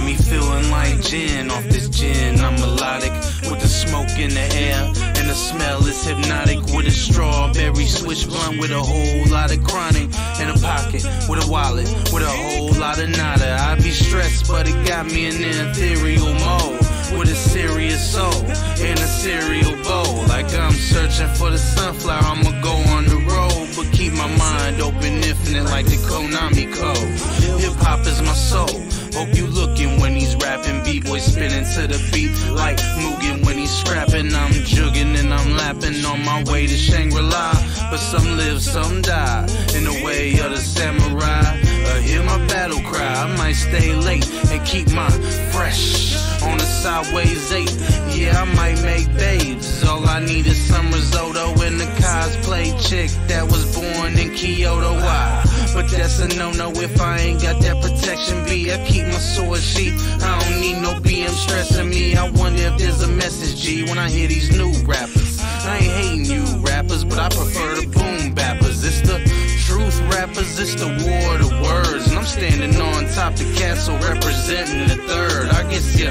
Got me feeling like gin off this gin. I'm melodic with the smoke in the air, and the smell is hypnotic. With a strawberry switch blunt with a whole lot of chronic in a pocket, with a wallet, with a whole lot of nada. I be stressed, but it got me in the ethereal mode, with a serious soul in a cereal bowl. Like I'm searching for the sunflower, I'ma go on the road, but keep my mind open, infinite like the Konami code. Hip hop is my soul. Hope you looking when he's rapping. B-boy spinning to the beat like Mugen when he's scrapping. I'm jugging and I'm lapping on my way to Shangri-La, but some live, some die in the way of the samurai. Hear my battle cry, I might stay late and keep my fresh on the sideways 8. Yeah, I might make babes. All I need is some risotto and a cosplay chick that was born in Kyoto. Why? But that's a no-no if I ain't got that protection B. I keep my sword sheath, I don't need no BM stressing me. I wonder if there's a message, G, when I hear these new rappers. I ain't hating you rappers, but I prefer the boom bappers. It's the truth rappers, it's the war of the words, and I'm standing on top the castle representing the third. I guess you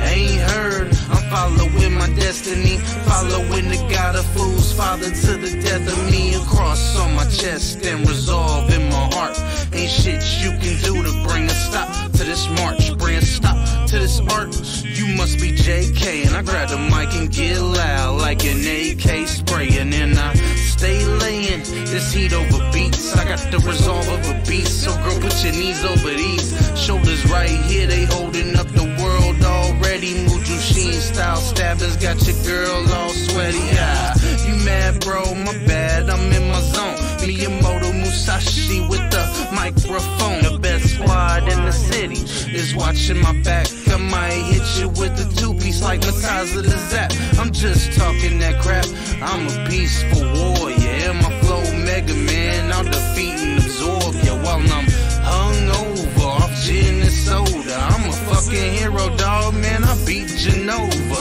ain't heard, I'm following my destiny, following the God of fools, father to the death of me. A cross on my chest and resolve in my heart. Ain't shit you can do to bring a stop to this march, bring a stop to this art. You must be JK, and I grab the mic and get loud like an AK spray, and then I stay laying this heat over beats. I got the resolve of a beast, so girl, put your knees over these shoulders right here. They holding up the world already. Mujushin style stabbers got your girl all sweaty. Ah, you mad, bro? My bad, I'm in my zone. Miyamoto Musashi with the microphone. The best squad in the city is watching my back. I might hit you with the two-piece like Mataza the Zap. I'm just talking that crap. I'm a peaceful warrior, and my flow Mega Man. I'll defeat and absorb you while I'm hungover off gin and soda. I'm a fucking hero, dog, man. I beat Genova.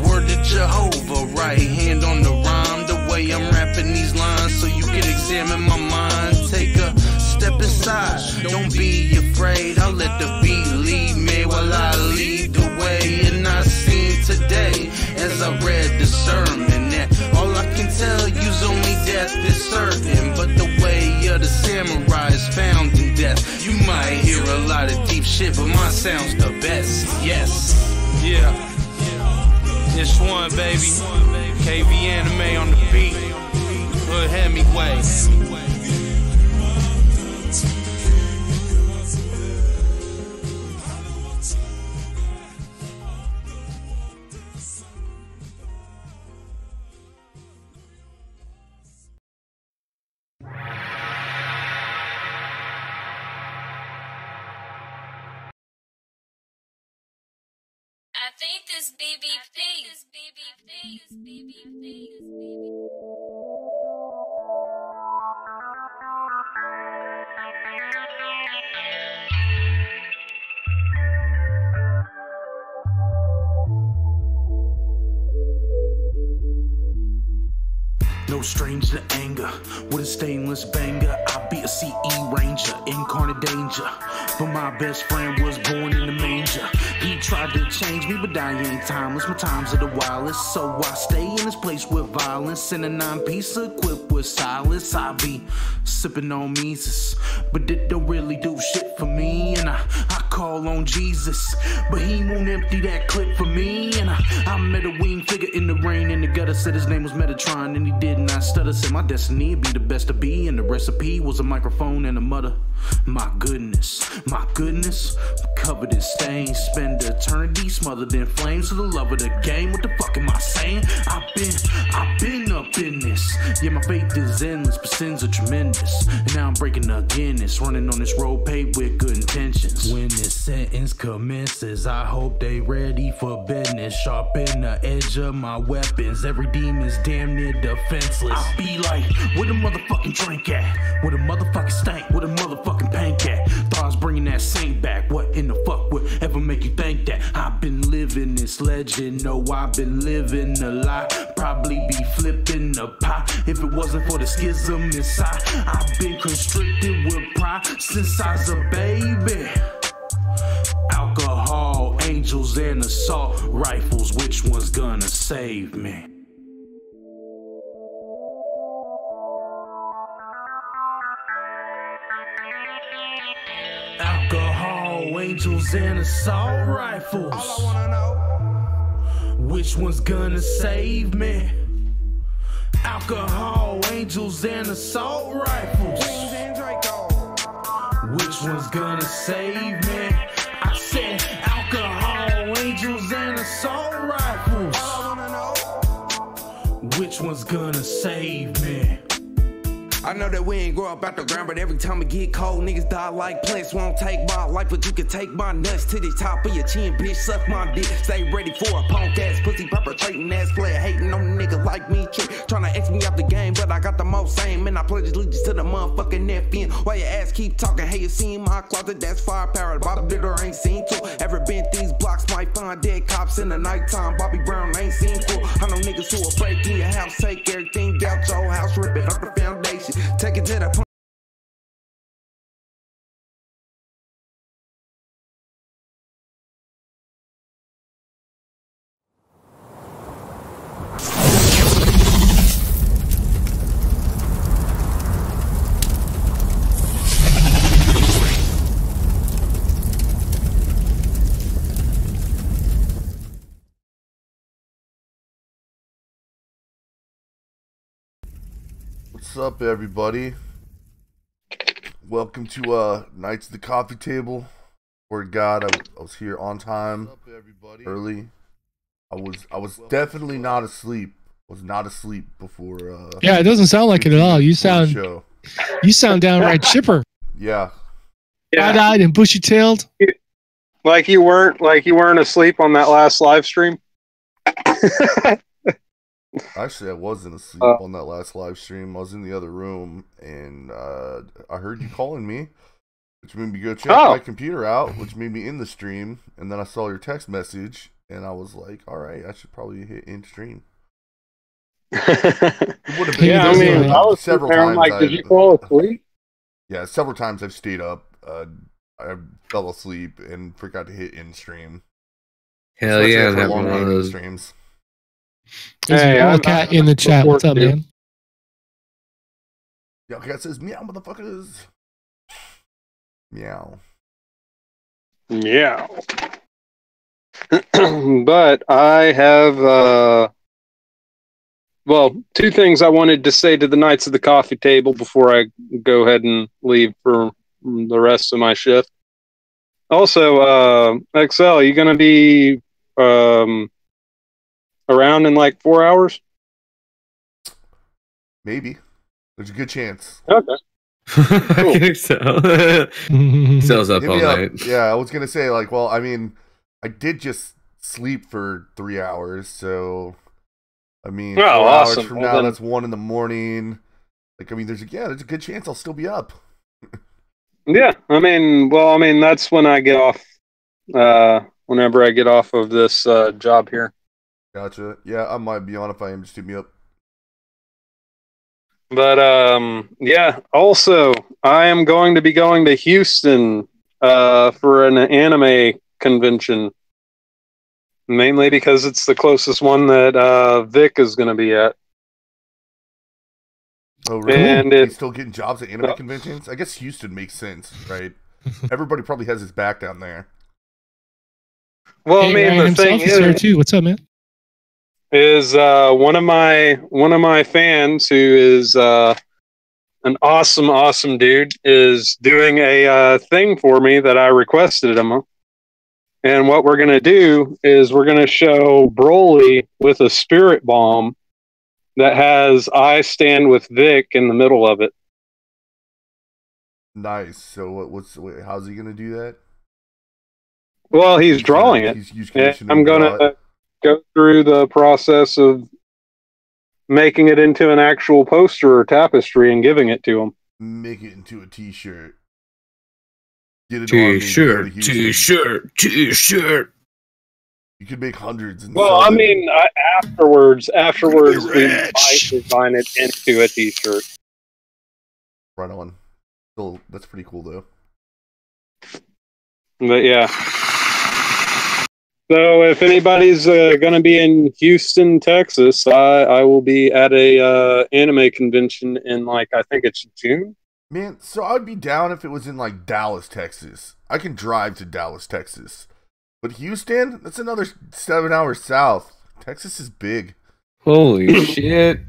Word to Jehovah, right hand on the rhyme. The way I'm rapping these lines, so you can examine my mind. Take a step inside, don't be afraid. I'll let the beat lead me while I lead the way. And I seen today, as I read the sermon, that all I can tell you's only death is certain, but the way of the samurai is found in death. You might hear a lot of deep shit, but mine sounds the best. Yes, yeah. This one, baby. KV Anime on the beat. Hood Hemingway. I think this BB thing. No stranger to anger, with a stainless banger. I be a CE Ranger, incarnate danger. But my best friend was born in the manger. He tried to change me, but I ain't timeless. My times are the wildest, so I stay in this place with violence. In a 9-piece equipped with silence. I be sipping on Mises, but it don't really do shit for me. And I call on Jesus, but he won't empty that clip for me. And I met a winged figure in the rain in the gutter, said his name was Metatron, and he did not stutter. Said my destiny would be the best to be, and the recipe was a microphone and a mutter. My goodness, covered in stains. Spend eternity smothered in flames for the love of the game. What the fuck am I saying? I've been up in this. Yeah, my faith is endless, but sins are tremendous. And now I'm breaking the Guinness, running on this road paved with good intentions. When this sentence commences, I hope they ready for business. Sharpen the edge of my weapons. Every demon's damn near defenseless. I be like, where the motherfucking drink at? Where the motherfucking stank? Where the motherfucking paint at? Thought I was bringing that saint back. What in the fuck would ever make you think that? I've been living this legend. No, I've been living a lie. Probably be flipping the pie if it wasn't for the schism inside. I've been constricted with pride since I was a baby. Alcohol angels and assault rifles. Which one's gonna save me? Alcohol, angels, and assault rifles. All I wanna know, which one's gonna save me? Alcohol, angels, and assault rifles. Wings and Draco. Which one's gonna save me? I said alcohol, angels, and assault rifles. All I wanna know, Which one's gonna save me? I know that we ain't grow up out the ground, but every time it get cold, niggas die like plants. Won't take my life, but you can take my nuts to the top of your chin, bitch. Suck my dick, stay ready for a punk ass pussy perpetrating ass player, hating on a nigga like me. Trick, tryna X me out the game, but I got the most aim, and I pledge allegiance to the motherfucking FN. Why your ass keep talking? Hey, you seen my closet? That's firepower. Bobby Bitter ain't seen too. Ever been these blocks? Might find dead cops in the nighttime. Bobby Brown ain't seen cool. I know niggas who will break in your house, take everything out your house, rip it up the foundation. Take it to the point. What's up, everybody? Welcome to Nights at the Coffee Table. For God, I was here on time, early. I was definitely not asleep. Was not asleep before. Yeah, it doesn't sound like it at all. You sound downright chipper. Yeah. Wide-eyed and bushy-tailed. Like you weren't asleep on that last live stream. Actually, I wasn't asleep on that last live stream. I was in the other room, and I heard you calling me, which made me go check my computer out, which made me in the stream, and then I saw your text message, and I was like, all right, I should probably hit in stream. Yeah, I mean, I was several times. Like, did you fall asleep? Yeah, several times I've stayed up. I fell asleep and forgot to hit in stream. Hell especially yeah, after having long one of gaming those streams. There's a ball cat in the chat. What's up, man? Yo, cat says meow, motherfuckers. Meow. Yeah. But I have, well, two things I wanted to say to the Knights of the Coffee Table before I go ahead and leave for the rest of my shift. Also, XL, you going to be around in like 4 hours? Maybe. There's a good chance. Okay. I think so. Sells up all night. Yeah, I was gonna say, like, well, I mean, I did just sleep for 3 hours, so I mean, 4 hours from now, that's 1 in the morning. Like, I mean, there's a good chance I'll still be up. Yeah, I mean, that's when I get off. Whenever I get off of this job here. Gotcha. Yeah, I might be on if I am. Just hit me up. But yeah. Also, I am going to be going to Houston for an anime convention, mainly because it's the closest one that Vic is going to be at. Oh, really? And he's still getting jobs at anime conventions? I guess Houston makes sense, right? Everybody probably has his back down there. Well, hey, I mean, Ryan the thing is there too. What's up, man? Is one of my fans who is an awesome dude is doing a thing for me that I requested him. And what we're gonna do is we're gonna show Broly with a spirit bomb that has "I stand with Vic" in the middle of it. Nice. So how's he gonna do that? Well, he's drawing it. I'm gonna go through the process of making it into an actual poster or tapestry and giving it to him. Make it into a T-shirt. Get it T-shirt. You could make hundreds. Well, I mean, afterwards, we might design it into a T-shirt. Right on. Still, that's pretty cool, though. But yeah. So if anybody's going to be in Houston, Texas, I will be at a anime convention in I think it's June. Man, so I'd be down if it was in Dallas, Texas. I can drive to Dallas, Texas. But Houston, that's another 7 hours south. Texas is big. Holy shit.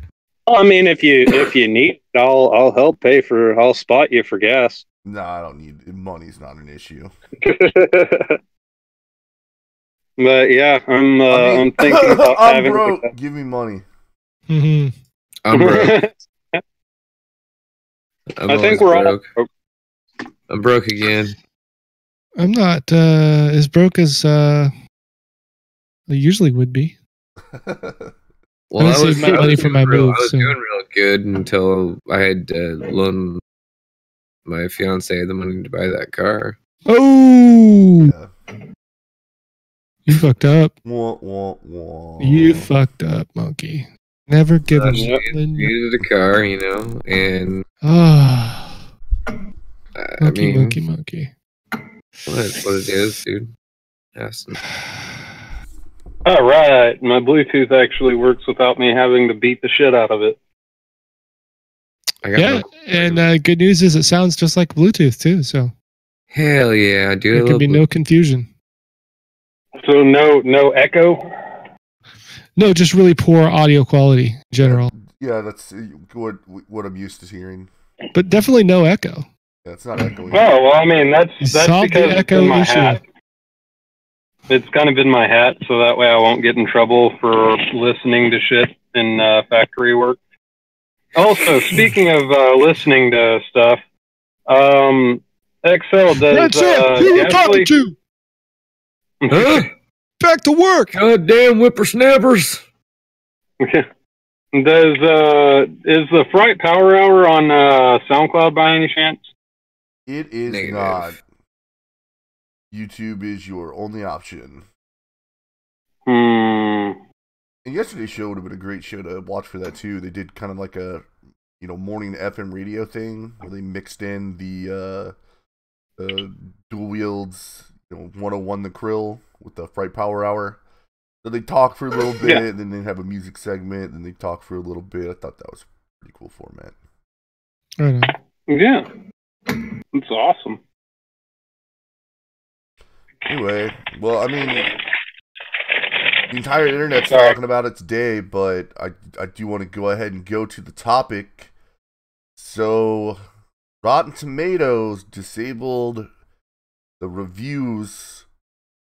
Well, I mean, if you need, I'll help pay for. I'll spot you for gas. No, I don't need money's not an issue. But yeah, I'm thinking about I'm having. broke. Give me money. Mm-hmm. I'm broke. I think we're all broke. I'm broke again. I'm not as broke as I usually would be. Well, I saved my money for my move. I was doing real good until I had loaned my fiance the money to buy that car. Oh, Yeah. You fucked up. Wah, wah, wah. You fucked up, monkey. Never give up. Needed a car, and monkey. What it is, dude. Awesome. All right, my Bluetooth actually works without me having to beat the shit out of it. And good news is it sounds just like Bluetooth too. So hell yeah, dude. There can be no confusion. So no echo. No, just really poor audio quality in general. Yeah, that's what I'm used to hearing. But definitely no echo. Yeah, it's not echoing. Oh well, I mean that's because it's in my hat. It's kind of in my hat, so that way I won't get in trouble for listening to shit in factory work. Also, speaking of listening to stuff, XL does. Who are you talking to? Huh? Back to work. Goddamn whippersnappers. Is the Fright Power Hour on SoundCloud by any chance? It is not. YouTube is your only option. And yesterday's show would have been a great show to watch for that too. They did kind of like a morning FM radio thing where they mixed in the dual wields, 101 the Krill with the Fright Power Hour. So they talk for a little bit, and then they have a music segment, and they talk for a little bit. I thought that was a pretty cool format. Yeah, it's awesome. Anyway, well, I mean, the entire internet's talking about it today, but I do want to go ahead and go to the topic. So, Rotten Tomatoes disabled the reviews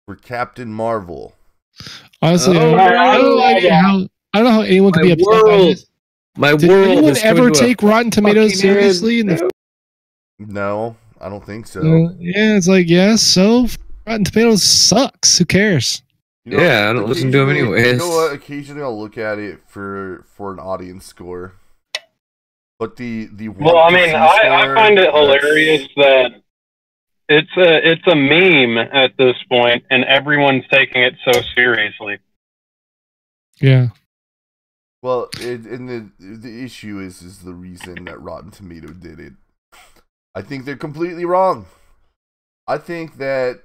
for Captain Marvel. Honestly, I don't know how anyone could be upset by this. Did anyone ever take Rotten Tomatoes seriously? No, I don't think so. Yeah, it's so Rotten Tomatoes sucks. Who cares? I don't listen to them anyways. You know what? Occasionally I'll look at it for an audience score. But well, I mean, I find it hilarious that it's a meme at this point, and everyone's taking it so seriously. Yeah. Well, and the issue is the reason that Rotten Tomato did it. I think they're completely wrong. I think that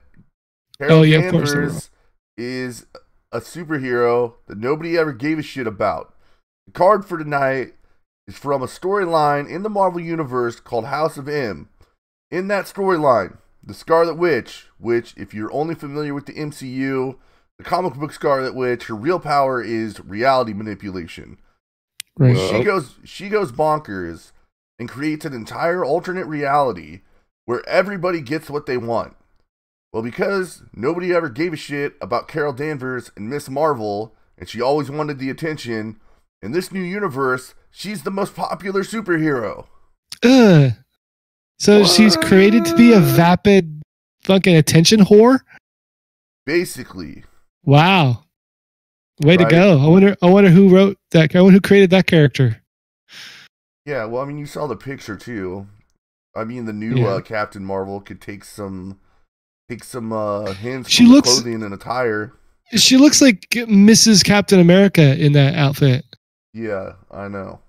Carol Danvers is a superhero that nobody ever gave a shit about. The card for tonight is from a storyline in the Marvel Universe called House of M. In that storyline, the Scarlett Witch, which, if you're only familiar with the MCU, the comic book Scarlett Witch, her real power is reality manipulation. Right. She goes bonkers and creates an entire alternate reality where everybody gets what they want. Well, because nobody ever gave a shit about Carol Danvers and Miss Marvel, and she always wanted the attention, in this new universe, she's the most popular superhero. So she's created to be a vapid fucking attention whore? Basically. Wow. Way to go. I wonder who wrote that. I wonder who created that character. Yeah, well, I mean, you saw the picture too. I mean, the new Captain Marvel could take some hints from the clothing and attire. She looks like Mrs. Captain America in that outfit. Yeah, I know.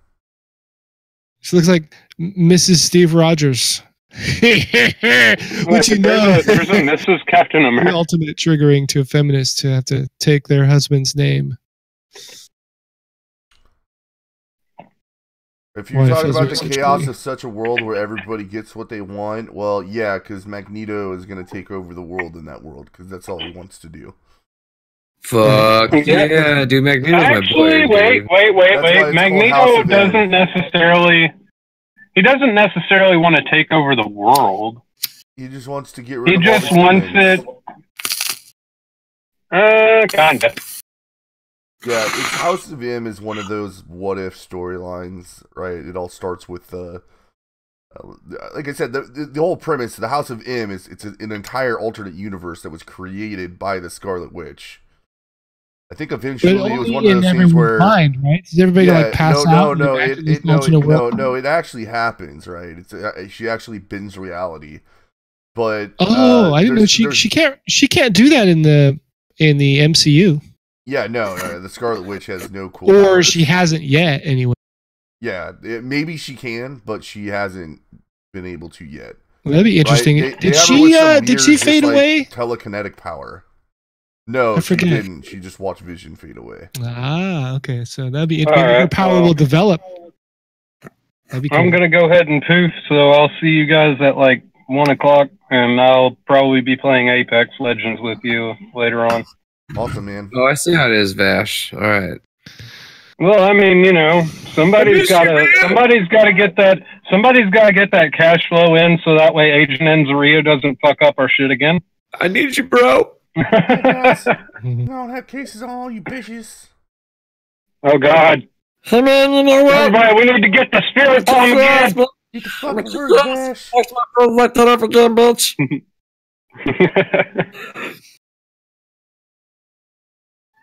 She looks like Mrs. Steve Rogers. Which you know, there's a Mrs. Captain America. The ultimate triggering to a feminist to have to take their husband's name. If you're talking about the chaos of such a world where everybody gets what they want, well, yeah, because Magneto is going to take over the world in that world, because that's all he wants to do. Fuck yeah, dude, Magneto's my boy. Wait. Magneto doesn't necessarily... He doesn't necessarily want to take over the world. He just wants to get rid of He just wants it... kinda. Yeah, House of M is one of those what-if storylines, right? It all starts with, like I said, the whole premise, the House of M, it's an entire alternate universe that was created by the Scarlet Witch. I think eventually it was one of those things where... Mind, right? Does everybody like pass out? No, it actually happens, right? She actually bends reality. But... I didn't know she can't do that in the MCU. Yeah, no, the Scarlet Witch has no cool Or powers. she hasn't yet, anyway. Yeah, maybe she can, but she hasn't been able to yet. Well, that'd be interesting. Right? Did she fade away? Telekinetic power. No, she didn't. She just watched Vision fade away. Ah, okay. So that'd be interesting. Her power will develop. That'd be cool. I'm going to go ahead and poof, so I'll see you guys at like 1 o'clock, and I'll probably be playing Apex Legends with you later on. Awesome, man. Oh, I see how it is, Vash. All right. Well, I mean, you know, somebody's got to get that cash flow in, so that way Agent Enzario doesn't fuck up our shit again. I need you, bro. You don't have cases on all you bitches. Oh God. Hey man, you know what? Everybody, we need to get the spirit bomb again. Get the fucking word, Vash. Let that up again, bitch.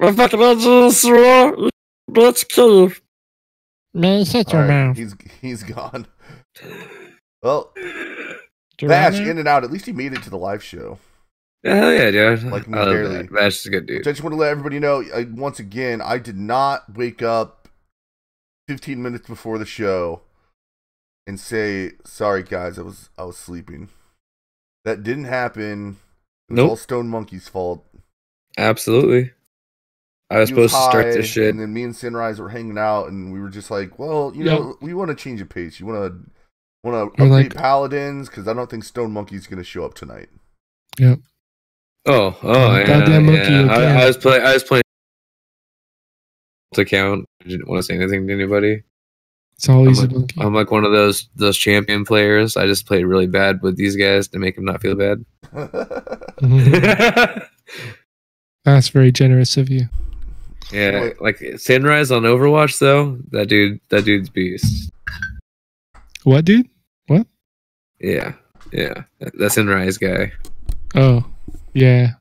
I'm fucking let's kill you. Man, shut your mouth. He's gone. Well, Vash in and out. At least he made it to the live show. Yeah, hell yeah, dude. Like me barely. Vash is a good dude. I just want to let everybody know, once again, I did not wake up 15 minutes before the show and say, "Sorry guys, I was sleeping." That didn't happen. It was all Stone Monkey's fault. Absolutely. I was supposed to start this shit. And then me and Sinrise were hanging out, and we were just like, well, you know, we want to change a pace. You want to update Paladins, because I don't think Stone Monkey's going to show up tonight. Yep. Oh, yeah. Goddamn monkey. Yeah. I was playing account. I didn't want to say anything to anybody. It's always a monkey. I'm like one of those champion players. I just play really bad with these guys to make them not feel bad. That's very generous of you. Yeah, like Sunrise on Overwatch though. That dude's beast. What dude? What? Yeah. That Sunrise guy. Oh, yeah.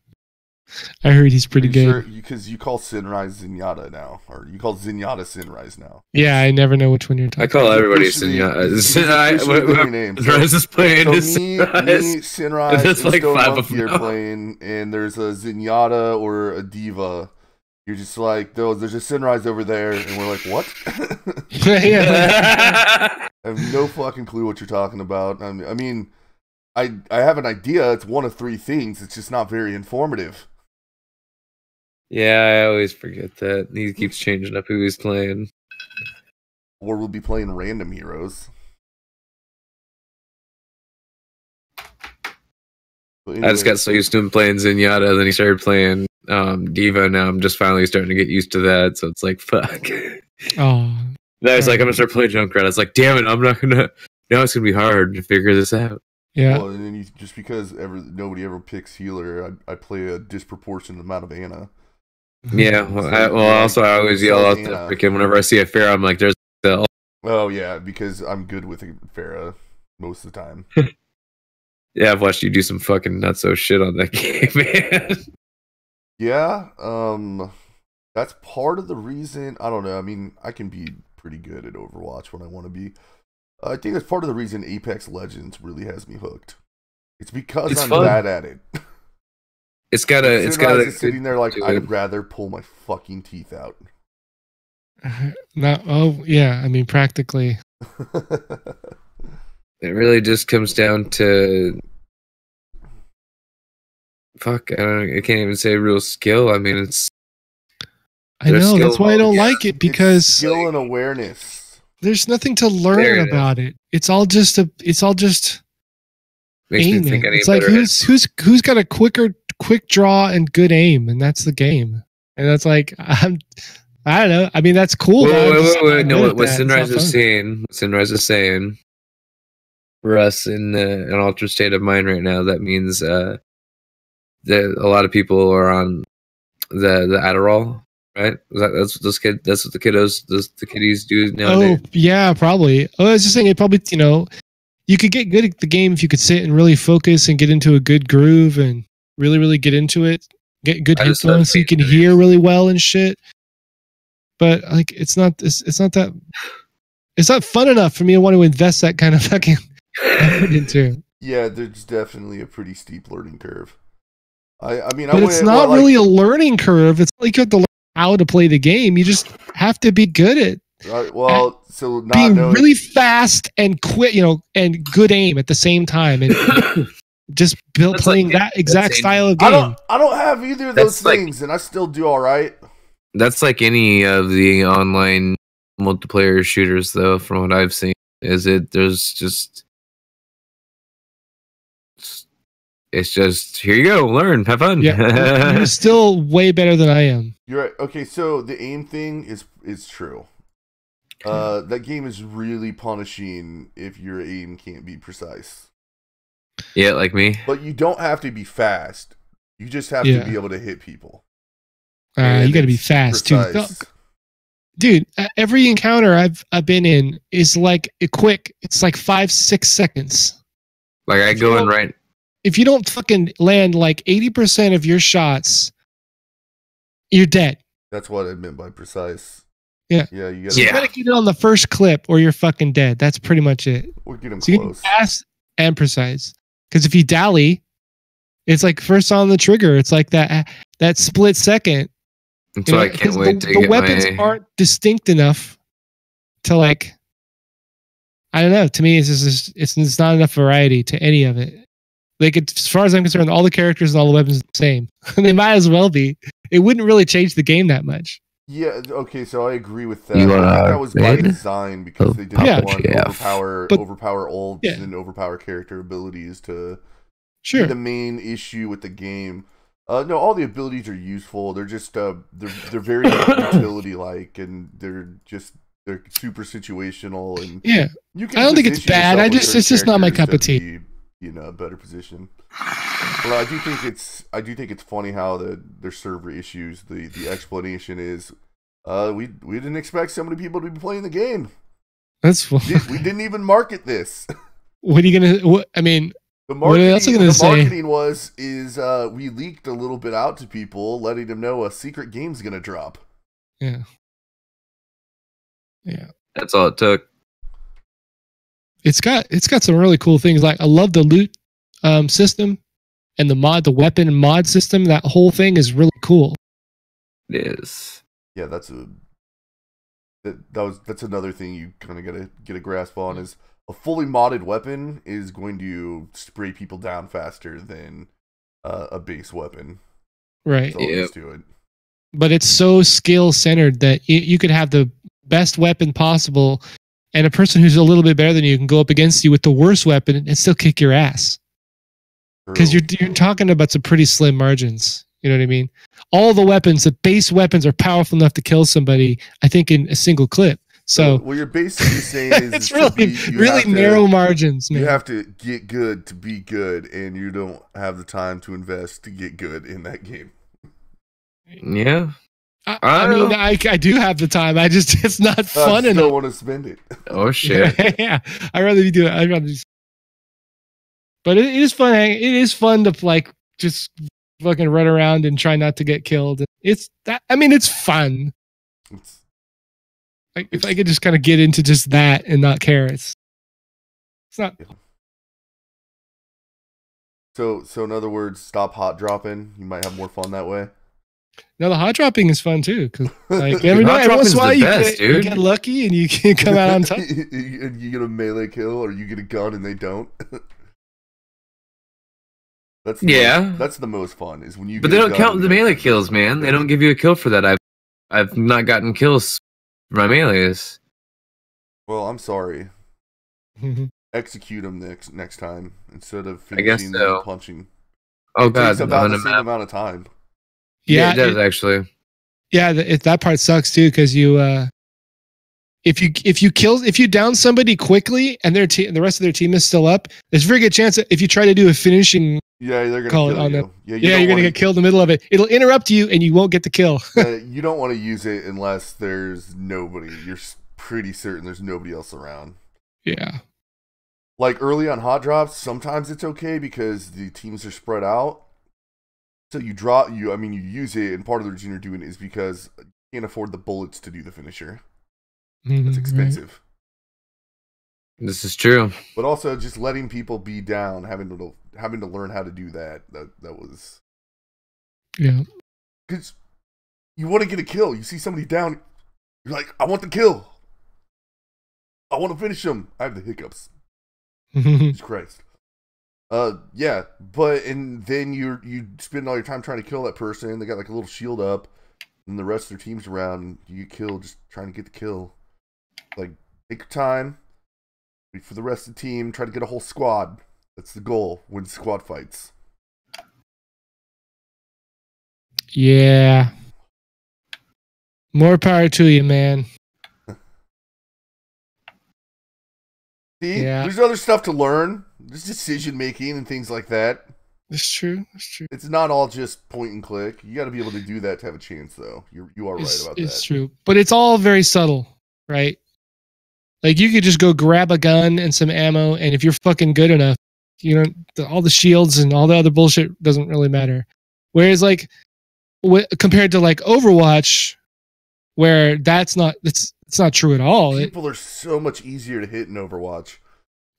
I heard he's pretty good. Because you call Sinrise Zenyatta now, or you call Zenyatta Sinrise now. Yeah, I never know which one you're talking about. I call everybody Zenyatta. Sinrise is playing. So me, Sinrise, and like Stone Monkey are playing, and there's a Zenyatta or a Diva. You're just like, there's a Sinrise over there, and we're like, what? I have no fucking clue what you're talking about. I mean, I have an idea. It's one of three things. It's just not very informative. Yeah, I always forget that. He keeps changing up who he's playing. Or we'll be playing random heroes. Anyway, I just got so used to him playing Zenyatta, then he started playing Diva. Now I'm just finally starting to get used to that. So it's like, fuck. Oh. Then I was like, I'm gonna start playing Junkrat. I was like, damn it, I'm not gonna. Now it's gonna be hard to figure this out. Yeah. Well, and then just because nobody ever picks healer, I play a disproportionate amount of Ana. Yeah. Well, I always yell out the freaking whenever I see a Pharah, I'm like, there's the. Oh yeah, because I'm good with Pharah most of the time. Yeah, I've watched you do some fucking nutso shit on that game, man. Yeah, that's part of the reason. I don't know. I mean, I can be pretty good at Overwatch when I want to be. I think that's part of the reason Apex Legends really has me hooked. It's because I'm bad at it. It's got sitting there like I'd rather pull my fucking teeth out. I mean, practically. It really just comes down to fuck. I can't even say real skill. I mean, it's. I know that's why I don't like it, because skill and awareness. There's nothing to learn about it. It's all just aiming. It's like who's got a quick draw and good aim, and that's the game. And that's like I don't know. I mean, that's cool. Wait. No, what Sinrise is saying. For us in an altered state of mind right now, that means that a lot of people are on the Adderall, right? That's what the kiddies do nowadays. Oh yeah, probably. I was just saying, it probably, you could get good at the game if you could sit and really focus and get into a good groove and really get into it. Get good headphones so you can hear really well and shit. But like, it's not fun enough for me to want to invest that kind of fucking effort into. Yeah, there's definitely a pretty steep learning curve. I mean, but it's not really a learning curve. It's like you have to learn how to play the game. You just have to be good at being really fast and quick, and good aim at the same time, and just playing that exact style of game. I don't have either of those things, and I still do all right. That's like any of the online multiplayer shooters, though. From what I've seen, it's just here you go, learn, have fun. Yeah, you're still way better than I am. You're right. Okay, so the aim thing is true. That game is really punishing if your aim can't be precise. Yeah, like me. But you don't have to be fast. You just have to be able to hit people. You got to be fast precise. Too, dude. Every encounter I've been in is like quick. It's like 5-6 seconds. Like I go in right. If you don't fucking land like 80% of your shots, you're dead. That's what I meant by precise. Yeah. Yeah, you gotta get it on the first clip or you're fucking dead. That's pretty much it. Or get them close. You get fast and precise. Because if you dally, it's like first on the trigger. It's like that split second. So I can't wait to get the weapons aren't distinct enough to like. I don't know. To me, it's not enough variety to any of it. Like, as far as I'm concerned, all the characters and all the weapons are the same. They might as well be. It wouldn't really change the game that much. Yeah, okay, so I agree with that. I think that was by design because they didn't want to overpower ults and overpower character abilities to be the main issue with the game. No, all the abilities are useful. They're just they're very utility-like, and they're super situational. And you can I don't think it's bad. It's just not my cup of tea. A better position. Well, I do think it's funny how their server issues. The explanation is, we didn't expect so many people to be playing the game. That's fun. We didn't even market this. What are you gonna? What I mean, what else are you gonna say? The marketing is we leaked a little bit out to people, letting them know a secret game's gonna drop. Yeah. That's all it took. It's got some really cool things. Like I love the loot system and the weapon mod system. That whole thing is really cool. It is. Yeah, that's another thing you kind of gotta get a grasp on. Is a fully modded weapon is going to spray people down faster than a base weapon. Right. Yeah. But it's so skill centered that you could have the best weapon possible. And a person who's a little bit better than you can go up against you with the worst weapon and still kick your ass. Because you're talking about some pretty slim margins. You know what I mean? All the weapons, the base weapons, are powerful enough to kill somebody, I think, in a single clip. So what you're basically saying is it's really narrow margins, man. You have to get good to be good, and you don't have the time to invest to get good in that game. Yeah. I mean, I do have the time. It's not fun enough. I still want to spend it. Oh shit! Yeah, I'd rather be doing. I'd rather. But it is fun. It is fun to like just fucking run around and try not to get killed. It's that. I mean, it's fun. If I could just kind of get into just that and not care, it's not. So in other words, stop hot dropping. You might have more fun that way. No, the hot dropping is fun too, because like every dropping's once in a while you get lucky and you can come out on top. You get a melee kill, or you get a gun and they don't. That's the most fun is when you. But they don't count the melee kills, man. They don't give you a kill for that. I've not gotten kills for my melees. Well, I'm sorry. Execute them next time instead of finishing and punching. Oh god, takes about the same amount of time. Yeah, it does actually. Yeah, that part sucks too, because you if you down somebody quickly and the rest of their team is still up, there's a very good chance that if you try to do a finishing, they're gonna kill you. Them, you're gonna get killed in the middle of it. It'll interrupt you and you won't get the kill. You don't want to use it unless there's nobody. You're pretty certain there's nobody else around. Yeah. Like early on hot drops, sometimes it's okay because the teams are spread out. So you use it, and part of the reason you're doing it is because you can't afford the bullets to do the finisher. It's expensive. Right. This is true. But also just letting people be down, having to learn how to do that was. Yeah. Because you want to get a kill. You see somebody down, you're like, I want the kill. I want to finish them. I have the hiccups. Jesus Christ. Yeah, and then you spend all your time trying to kill that person. They got like a little shield up, and the rest of their team's around. And you get killed just trying to get the kill. Like, take your time, wait for the rest of the team, try to get a whole squad. That's the goal. Win squad fights. Yeah. More power to you, man. See, there's other stuff to learn. There's decision making and things like that. It's true. It's not all just point and click. You got to be able to do that to have a chance, though. You are right about that. It's true, but it's all very subtle, right? Like you could just go grab a gun and some ammo, and if you're fucking good enough, all the shields and all the other bullshit doesn't really matter. Whereas, like, compared to like Overwatch, where it's not true at all. People are so much easier to hit in Overwatch.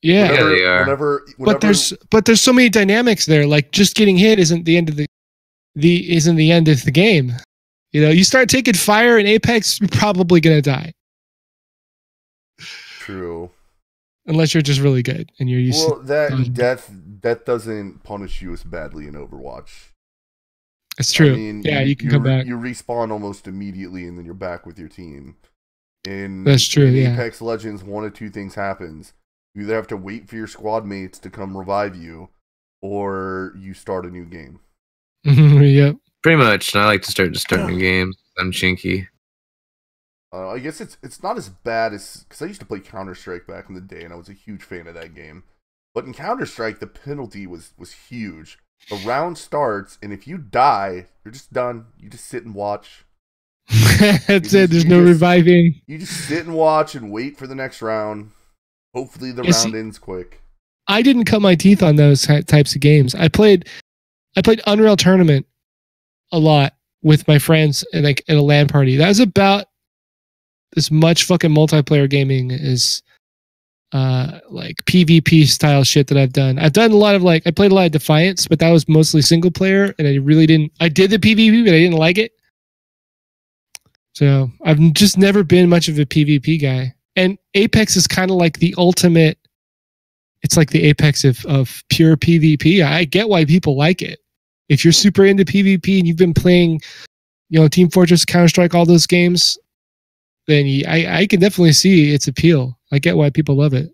Yeah, they are. Whenever, but there's so many dynamics there. Like just getting hit isn't the end of the end of the game. You start taking fire in Apex, you're probably gonna die. True. Unless you're just really good and you're used to that doesn't punish you as badly in Overwatch. It's true. You can come back. You respawn almost immediately, and then you're back with your team. That's true. In yeah. Apex Legends, one of two things happens: you either have to wait for your squad mates to come revive you, or you start a new game. Yep. Pretty much. And I like to start new games. I'm chinky. I guess it's not as bad as because I used to play Counter-Strike back in the day, and I was a huge fan of that game. But in Counter-Strike, the penalty was huge. The round starts, and if you die, you're just done. You just sit and watch. That's it. There's no reviving. You just sit and watch and wait for the next round. Hopefully the round ends quick. I didn't cut my teeth on those types of games. I played Unreal Tournament a lot with my friends and like at a LAN party. That was about as much fucking multiplayer gaming as like PvP style shit that I've done. I've done a lot of I played a lot of Defiance, but that was mostly single player, and I did the PvP, but I didn't like it. So I've just never been much of a PvP guy. And Apex is kind of like the ultimate. It's like the Apex of pure PvP. I get why people like it. If you're super into PvP and you've been playing, Team Fortress, Counter-Strike, all those games, then I can definitely see its appeal. I get why people love it.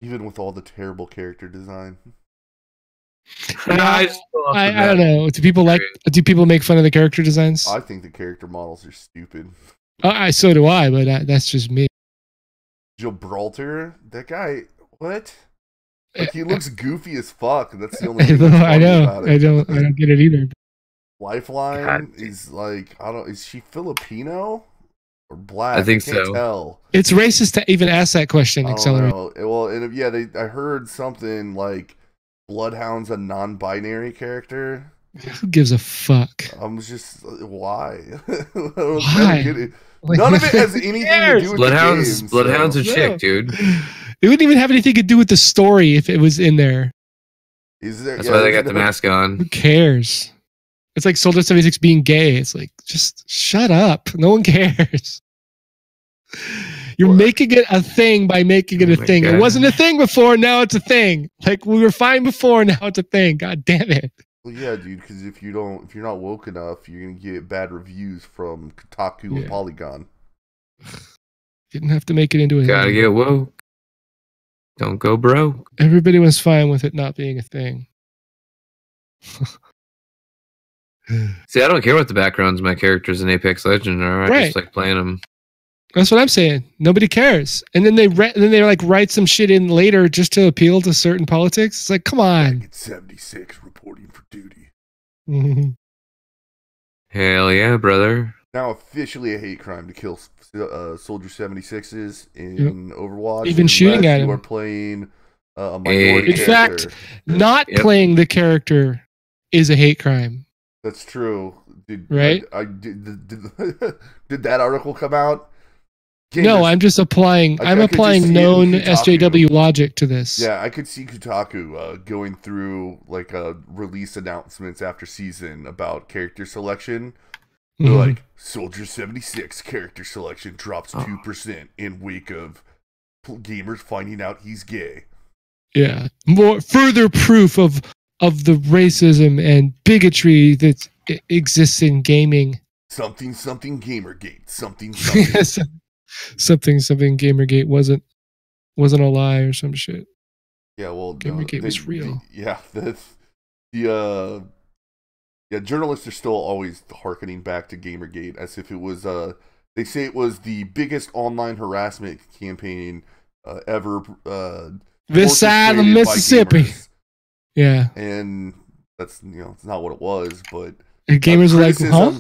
Even with all the terrible character design. I don't know. Do people make fun of the character designs? I think the character models are stupid. So do I, but that's just me. Gibraltar, that guy, what? Like he looks goofy as fuck. That's the only thing I know. I don't get it either. Lifeline is is she Filipino or black? I think can't so. Tell. It's racist to even ask that question, Accelerate. Well, and I heard something like Bloodhound's a non-binary character. Who gives a fuck? I'm just why? Why? None of it has anything to do with Bloodhound's the game. Bloodhound's a chick, dude. It wouldn't even have anything to do with the story if it was in there. That's why they got the mask on. Who cares? It's like Soldier 76 being gay. It's like, just shut up. No one cares. You're making it a thing by making it a thing. God. It wasn't a thing before, now it's a thing. Like, we were fine before, now it's a thing. God damn it. Well, yeah, dude, because if you're not woke enough, you're gonna get bad reviews from Kotaku and Polygon. Didn't have to make it into a Gotta thing. get woke. Don't go broke. Everybody was fine with it not being a thing. See, I don't care what the backgrounds of my characters in Apex Legends are. I just like playing them. That's what I'm saying. Nobody cares. And then they like write some shit in later just to appeal to certain politics. It's like, come on. 76 reporting for duty. Mm-hmm. Hell yeah, brother. Now officially a hate crime to kill Soldier 76s in Overwatch. Even shooting at him. You are playing a minority In fact, not playing the character is a hate crime. That's true. Did that article come out? No, I'm just applying. I'm applying known SJW logic to this. Yeah, I could see Kotaku going through like release announcements after season about character selection. They're like, Soldier 76 character selection drops 2% in wake of gamers finding out he's gay. Yeah, more further proof of the racism and bigotry that exists in gaming. Something Gamergate. Something. something Gamergate wasn't a lie or some shit. Yeah, well, Gamergate was real. Journalists are still always hearkening back to Gamergate as if it was they say it was the biggest online harassment campaign ever this side of Mississippi. Yeah. And that's it's not what it was, but gamers are like, huh?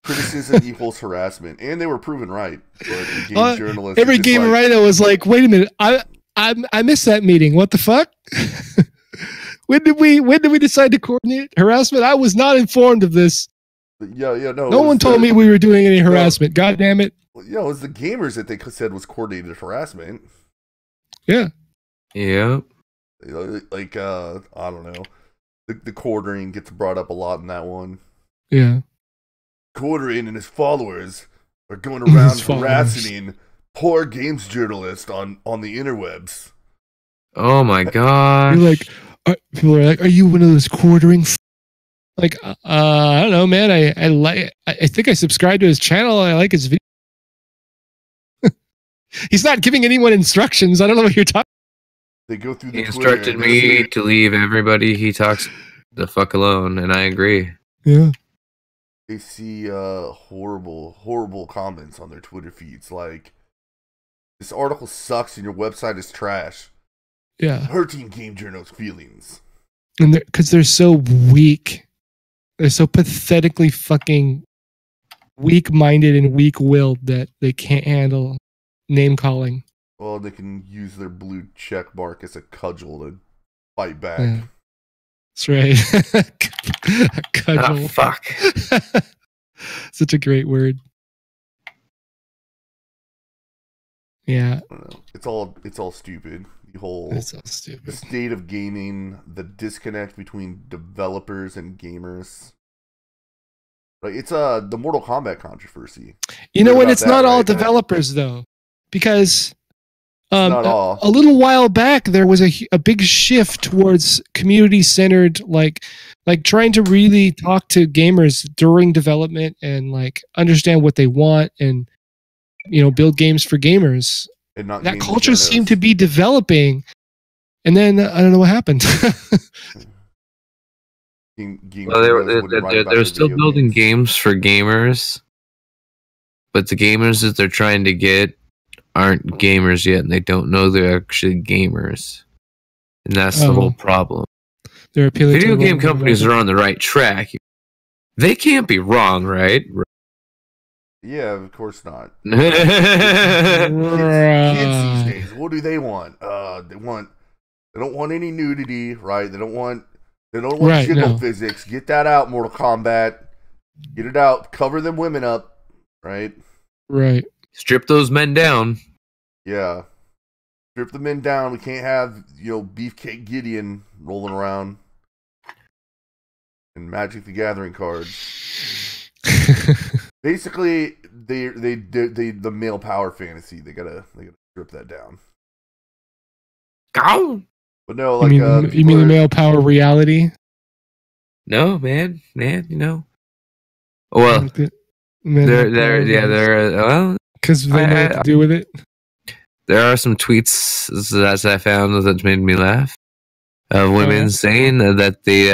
Criticism equals harassment, and they were proven right. But game journalists, every gamer right now was like, "Wait a minute, I missed that meeting. What the fuck? when did we decide to coordinate harassment? I was not informed of this. No one told me we were doing any harassment. God damn it! It was the gamers that they said was coordinated harassment. Yeah. Yeah. Like I don't know, the quartering gets brought up a lot in that one. Yeah. Quartering and his followers are going around harassing poor games journalists on the interwebs. Oh my god! People are like, "Are you one of those quartering?" Like, I don't know, man. I think I subscribe to his channel. I like his video. He's not giving anyone instructions. I don't know what you're talking. They go through. He instructed me to leave everybody he talks the fuck alone, and I agree. Yeah. They see horrible comments on their Twitter feeds like, "This article sucks and your website is trash." Yeah, hurting game journals' feelings. And because they're so weak, they're so pathetically fucking weak-minded and weak-willed that they can't handle name calling. Well, they can use their blue check mark as a cudgel to fight back. Yeah. That's right. A cudgel. Oh, fuck. Such a great word. Yeah. I don't know. It's all stupid. It's all stupid. The state of gaming, the disconnect between developers and gamers. Like it's the Mortal Kombat controversy. You know what? It's not all developers though, because not all. A little while back there was a big shift towards community centered, like trying to really talk to gamers during development and like understand what they want and build games for gamers. And not that culture seemed to be developing, and then I don't know what happened. They're still building games for gamers, but the gamers that they're trying to get aren't gamers yet, and they don't know they're actually gamers, and that's the whole problem. They're appealing. Video game companies are on the right track. They can't be wrong, right? Yeah, of course not. Kids these days, what do they want? They don't want any nudity, right? They don't want jiggle physics. Get that out, Mortal Kombat. Get it out. Cover them women up, right? Right. Strip those men down. Yeah. Strip the men down. We can't have, Beefcake Gideon rolling around. and Magic the Gathering cards. Basically, the male power fantasy. They gotta strip that down. Go. But no, like you mean the male power reality? No, man, you know. Well, Like well, because they know what to do with it. There are some tweets that I found that made me laugh of women saying that they,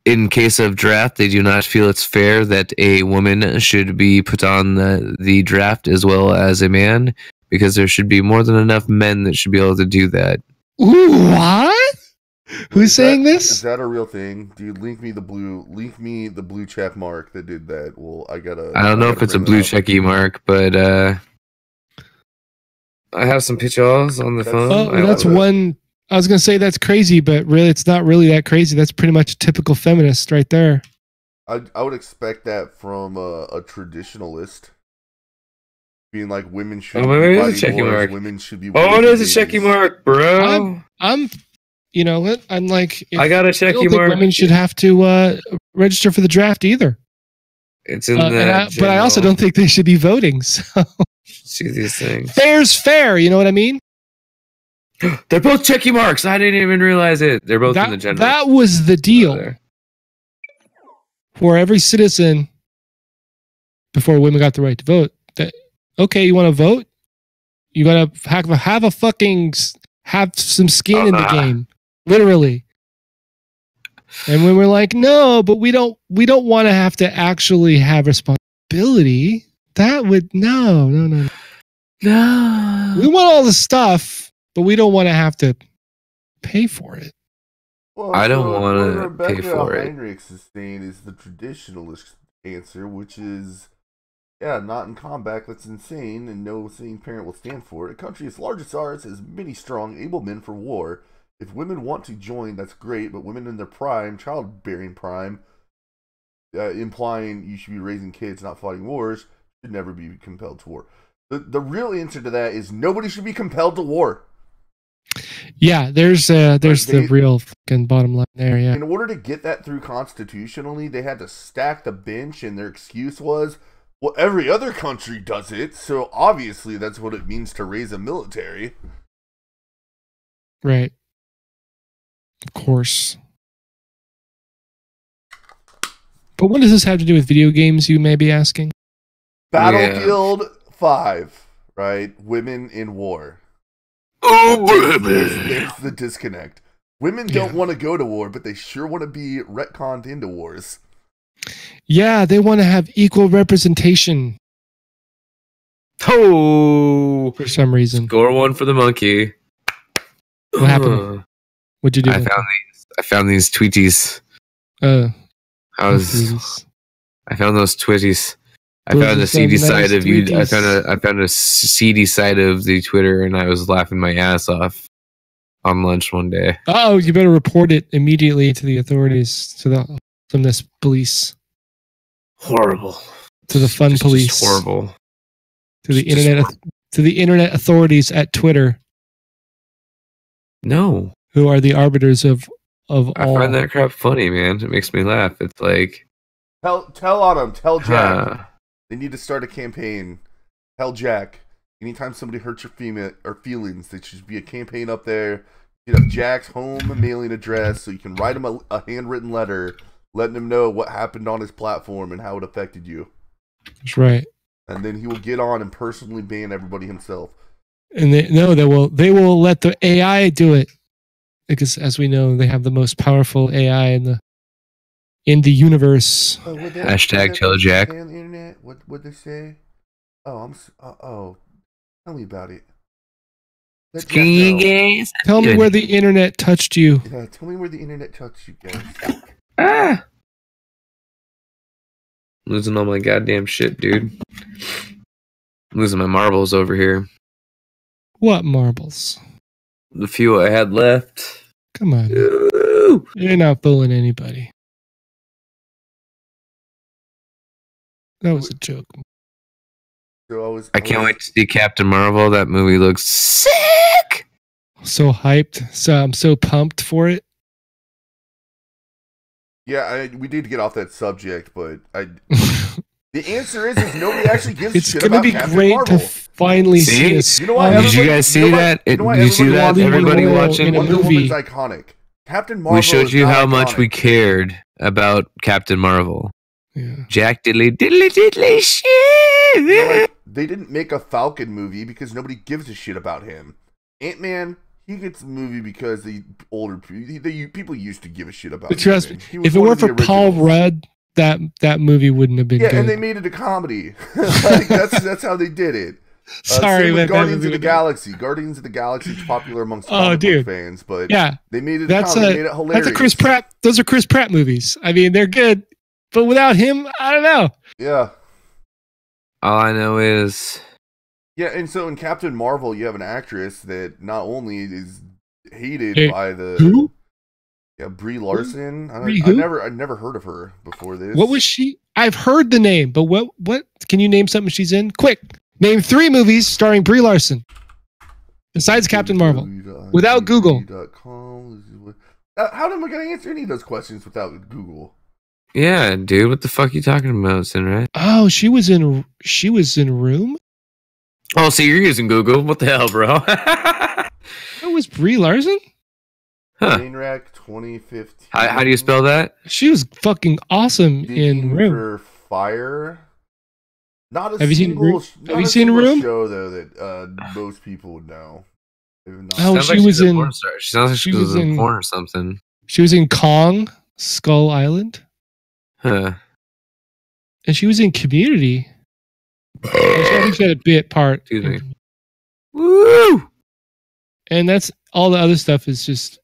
in case of draft, they do not feel it's fair that a woman should be put on the draft as well as a man, because there should be more than enough men that should be able to do that. Ooh, what? Who's saying this? Is that a real thing? Dude, link me the blue check mark that did that. Well, I don't know if it's a blue checky mark, but I have some pictures on the phone. Oh, that's one. I was gonna say that's crazy, but really, it's not really that crazy. That's pretty much a typical feminist right there. I would expect that from a traditionalist, being like women should. Maybe it's a checky mark. Women should be. Oh, it is a checky mark, bro. I'm you know what? I'm like, I got a checky mark. Women should have to register for the draft either. It's in that. But I also don't think they should be voting. So see these things. Fair's fair. You know what I mean? They're both checky marks. I didn't even realize it. They're both in the gender. That was the deal for every citizen before women got the right to vote. That okay, you want to vote? You gotta have some skin in the game, literally. And when we're like, no, but we don't want to have to actually have responsibility. That would no. We want all the stuff, but we don't want to have to pay for it. Well, I don't want to pay for it. Heinrichs is saying is the traditionalist answer, which is, yeah, not in combat. That's insane, and no sane parent will stand for it. A country as large as ours has many strong, able men for war. If women want to join, that's great, but women in their prime, childbearing prime, implying you should be raising kids, not fighting wars, should never be compelled to war. The real answer to that is nobody should be compelled to war. Yeah, there's the real fucking bottom line there. Yeah. In order to get that through constitutionally, they had to stack the bench, and their excuse was, well, every other country does it, so obviously that's what it means to raise a military. Right. Of course. But what does this have to do with video games, you may be asking? Battlefield 5, right? Women in war. Oh, there's the disconnect. Women don't want to go to war, but they sure want to be retconned into wars. Yeah, they want to have equal representation. Oh, for some reason. Score one for the monkey. What happened? What'd you do? I found these tweeties. I found those twitties. I found a seedy side of you. I found a seedy side of the Twitter, and I was laughing my ass off on lunch one day. Oh, you better report it immediately to the authorities, from this police. Horrible. To the fun police. Just horrible. To the internet authorities at Twitter. No. Who are the arbiters of all. I find that crap funny, man. It makes me laugh. It's like, tell Autumn, tell Jack. They need to start a campaign. Tell Jack. Anytime somebody hurts your feelings, there should be a campaign up there. You know, Jack's home and mailing address, so you can write him a handwritten letter, letting him know what happened on his platform and how it affected you. That's right. And then he will get on and personally ban everybody himself. And they will let the AI do it, because as we know, they have the most powerful AI in the universe. Hashtag tell Jack. On the internet? What'd they say? Oh, tell me about it. Tell me where the internet touched you. Yeah, tell me where the internet touched you guys. Losing all my goddamn shit, dude. I'm losing my marbles over here. What marbles? The few I had left. Come on. You're not fooling anybody. That was a joke. So I can't wait to see Captain Marvel. That movie looks sick. So hyped. So I'm so pumped for it. Yeah, we did get off that subject, but the answer is nobody actually gives a shit about Captain Marvel. It's gonna be great to finally see this. You know why? Did you guys see that? Did you see that? Everybody watching Wonder Woman's iconic. Captain Marvel. We showed you how iconic. much we cared about Captain Marvel. Yeah. Jack diddly diddly diddly shit. You know, like, they didn't make a Falcon movie because nobody gives a shit about him. Ant-Man, he gets a movie because the older people used to give a shit about him. Trust me, if it weren't for Paul Rudd, that movie wouldn't have been good. And they made it a comedy. Like, that's how they did it. Sorry, man. Guardians of the Galaxy. Guardians of the Galaxy is popular amongst comic book fans, but they made it a comedy. They made it hilarious. That's a Chris Pratt. Those are Chris Pratt movies. I mean, they're good, but without him, I don't know. Yeah. All I know is... Yeah, and so in Captain Marvel, you have an actress that not only is hated by the... Who? Yeah, Brie Larson. I never heard of her before this. What was she? I've heard the name, but what? Can you name something she's in? Quick! Name 3 movies starring Brie Larson. Besides Captain Marvel. Without Google. How am I going to answer any of those questions without Google? Yeah, dude, what the fuck are you talking about, Sinrat? Oh, she was in Room? Oh, so you're using Google? What the hell, bro? That was Brie Larson? Huh. Trainwreck 2015. How do you spell that? She was fucking awesome in Room. For Fire. Not a Have you seen Room? Have you seen Room? Show though that most people would know. Oh, she was in. She sounds like she was in porn or something. She was in Kong, Skull Island. Huh. And she was in Community. I think she had a bit part. Excuse me. Woo! And that's all the other stuff is just.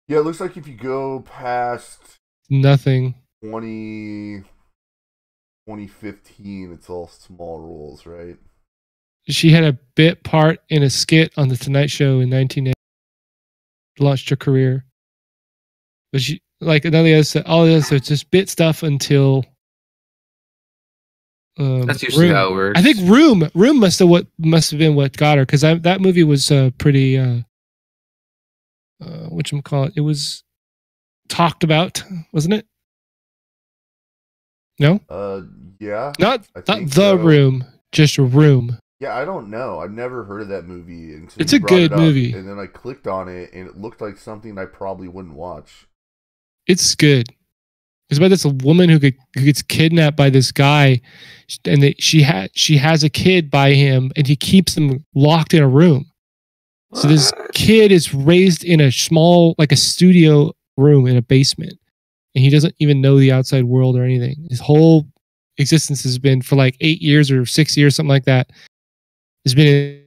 Yeah, it looks like if you go past nothing 2015, it's all small roles, right? She had a bit part in a skit on The Tonight Show in 1980. Launched her career. But she, like all the other stuff, just bit stuff until. That's usually how it works. I think Room must have been what got her, because that movie was pretty. Whatchamacallit? It was talked about, wasn't it? No. Yeah. Not The Room, just Room. Yeah, I don't know. I've never heard of that movie. Until it's a good movie. And then I clicked on it, and it looked like something I probably wouldn't watch. It's good. It's about this woman who gets kidnapped by this guy, and she has a kid by him, and he keeps them locked in a room. So this kid is raised in a small, like a studio room in a basement, and he doesn't even know the outside world or anything. His whole existence has been for like 8 years or 6 years, something like that. Has been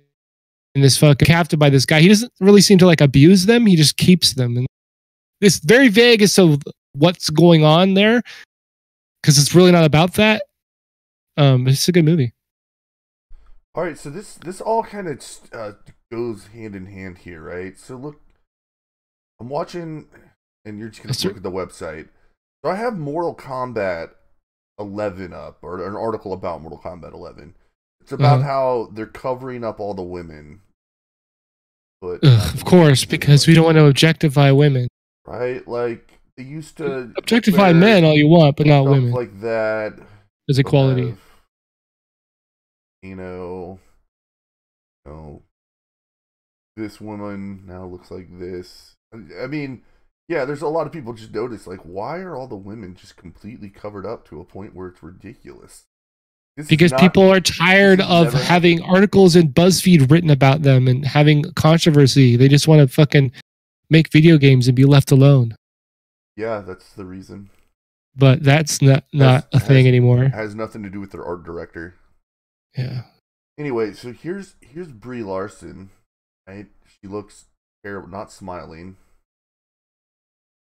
in this fucking captive by this guy. He doesn't really seem to like abuse them. He just keeps them, and it's very vague as to what's going on there, because it's really not about that. It's a good movie. All right, so this all kind of goes hand in hand here, right? So look, I'm watching, and you're just gonna look at the website. So I have Mortal Kombat 11 up, or an article about Mortal Kombat 11. It's about how they're covering up all the women. But of course, because we don't want to objectify women. Right? Like, they used to objectify men all you want, but not women. Like that. There's equality. This woman now looks like this. I mean, yeah, there's a lot of people just notice, like, why are all the women just completely covered up to a point where it's ridiculous? Because people are tired of having articles in BuzzFeed written about them and having controversy. They just want to fucking make video games and be left alone. Yeah, that's the reason. But that's not a thing anymore. It has nothing to do with their art director. Yeah. Anyway, so here's Brie Larson. Right? She looks terrible, not smiling.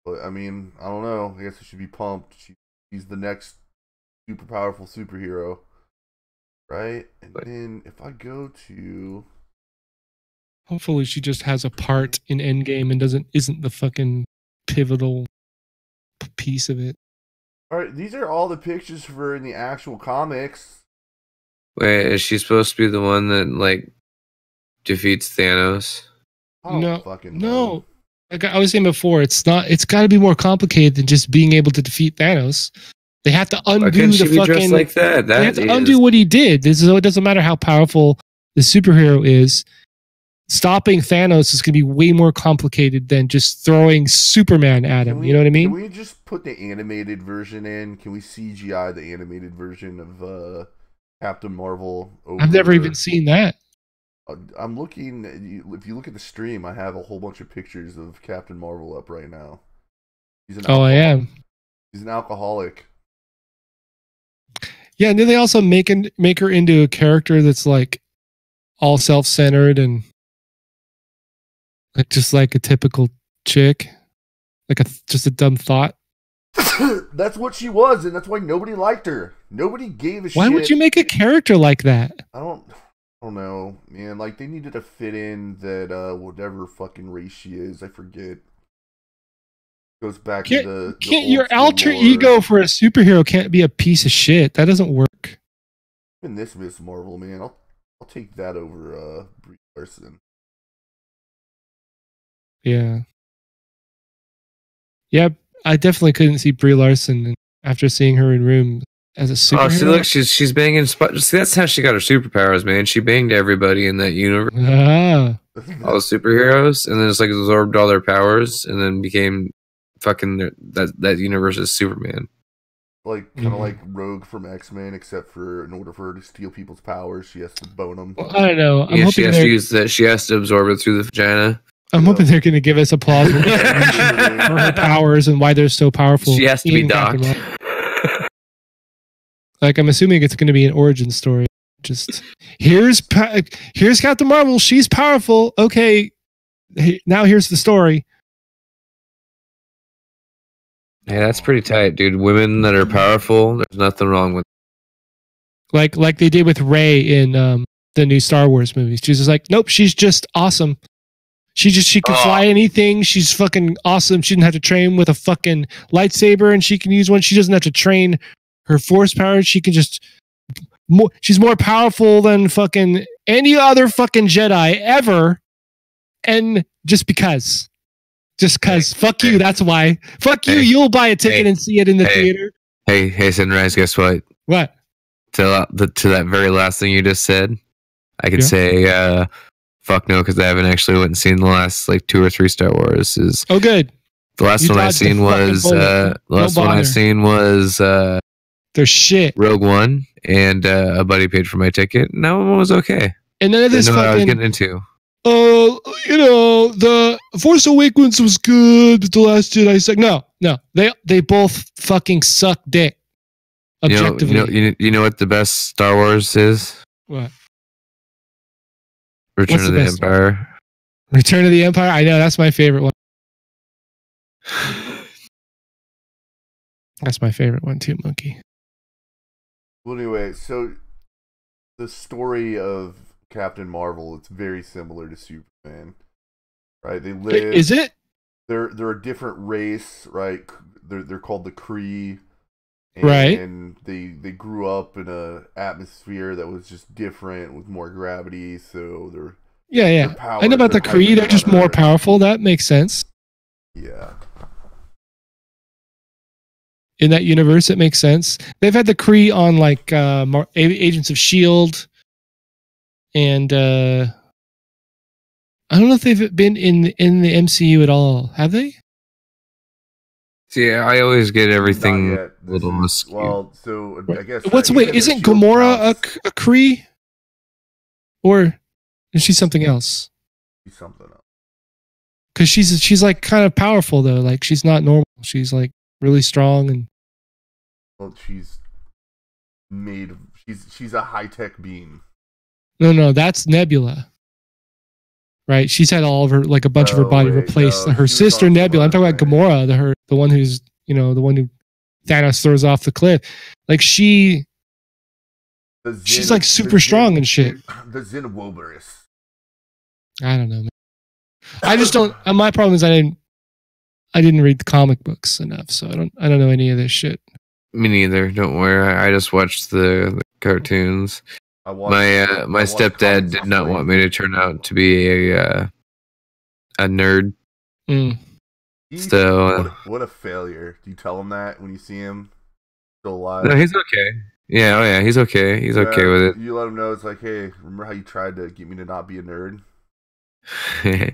But I mean, I don't know. I guess I should be pumped. She's the next super powerful superhero. Right? And then if I go to, hopefully she just has a part in Endgame and isn't the fucking pivotal piece of it. All right, these are all the pictures for in the actual comics. Wait, is she supposed to be the one that like defeats Thanos? I don't fucking know. like I was saying before, it's got to be more complicated than just being able to defeat Thanos. They have to undo the fucking like that. They have to undo what he did. So it doesn't matter how powerful the superhero is. Stopping Thanos is going to be way more complicated than just throwing Superman at him. You know what I mean? Can we just put the animated version in? Can we CGI the animated version of Captain Marvel? I've never even seen that. I'm looking. If you look at the stream, I have a whole bunch of pictures of Captain Marvel up right now. I am. He's an alcoholic. Yeah, and then they also make her into a character that's like all self-centered and like just like a typical chick, like just a dumb thought. That's what she was, and that's why nobody liked her. Nobody gave a shit. Why would you make a character like that? I don't know, man. Like, they needed to fit in that whatever fucking race she is. I forget. Goes back to the your alter ego for a superhero can't be a piece of shit. That doesn't work. Even this Miss Marvel, man, I'll take that over Brie Larson. Yeah. Yeah, I definitely couldn't see Brie Larson after seeing her in Room as a superhero. Oh, see, look, she's banging. See, that's how she got her superpowers, man. She banged everybody in that universe. Ah. All the superheroes, and then it's like absorbed all their powers, and then became fucking that universe's Superman. Like kind of like Rogue from X-Men, except for in order for her to steal people's powers, she has to bone them. Well, I don't know. She has to use that. She has to absorb it through the vagina. I'm hoping they're going to give us applause for her powers and why they're so powerful. She has to be docked. Like, I'm assuming it's going to be an origin story. Just here's Captain Marvel. She's powerful. Okay, now here's the story. Yeah, that's pretty tight, dude. Women that are powerful, there's nothing wrong with. Like they did with Rey in the new Star Wars movies. She's just like, nope, she's just awesome. She can fly anything. She's fucking awesome. She doesn't have to train with a fucking lightsaber, and she can use one. She doesn't have to train her force power. She can just she's more powerful than fucking any other fucking Jedi ever. And just because. Fuck you, that's why. Fuck you, you'll buy a ticket and see it in the theater. Hey, Sunrise, guess what? What? To that very last thing you just said, I could say fuck no, because I haven't actually went and seen the last like 2 or 3 Star Wars. Good. The last one I seen was their shit. Rogue One, and a buddy paid for my ticket, and that one was okay. And none of this what I was getting into. The Force Awakens was good, but The Last Jedi said no. They both fucking suck dick. Objectively. You know what the best Star Wars is? What? Return of the Empire. Return of the Empire? I know, that's my favorite one. That's my favorite one too, Monkey. Well, anyway, so the story of Captain Marvel, it's very similar to Superman, right? They live. Is it? They're a different race, right? They're called the Kree, right? And they grew up in a atmosphere that was just different with more gravity. So they're I know about the Kree. They're just more powerful. That makes sense. Yeah. In that universe, it makes sense. They've had the Kree on like Agents of S.H.I.E.L.D. And I don't know if they've been in the MCU at all. Have they? Yeah, I always get everything a little skewed. Well, so I guess. Isn't Gamora a Kree? Or is she something else? She's something else. Because she's like kind of powerful though. Like she's not normal. She's like really strong and. Well, she's a high-tech being. No, that's Nebula. Right? She's had all of her, like a bunch of her body replaced. Her sister Nebula. I'm talking about Gamora, the one who's, the one who Thanos throws off the cliff. Like she's like super strong and shit. The Xenowoberus. I don't know, man. I just don't. My problem is I didn't read the comic books enough, so I don't know any of this shit. Me neither. Don't worry. I just watched the cartoons. My stepdad did not want me to turn out to be a nerd. Mm. So what a failure. Do you tell him that when you see him still alive? No, he's okay. Yeah, oh yeah, he's okay. He's okay with it. You let him know it's like, hey, remember how you tried to get me to not be a nerd? He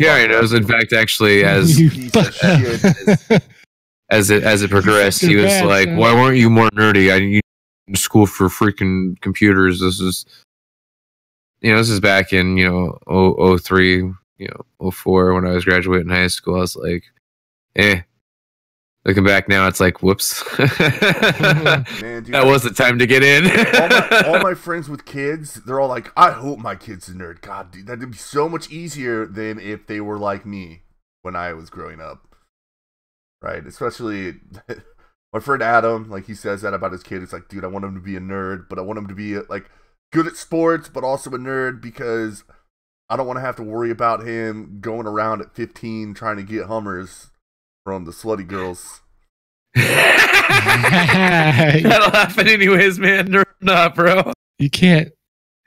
already knows. In fact, actually, as it progressed, he was like, "Why weren't you more nerdy? I need school for freaking computers. This is back in 03, 04 when I was graduating high school. I was like, looking back now, it's like, whoops. Man, dude, that was the time to get in. all my friends with kids, they're all like, I hope my kid's a nerd. God, dude, that'd be so much easier than if they were like me when I was growing up. Right? Especially my friend Adam, like, he says that about his kid. It's like, dude, I want him to be a nerd, but I want him to be, like, good at sports, but also a nerd because I don't want to have to worry about him going around at 15 trying to get Hummers from the slutty girls. That'll happen anyways, man. Nerd not, bro. You can't.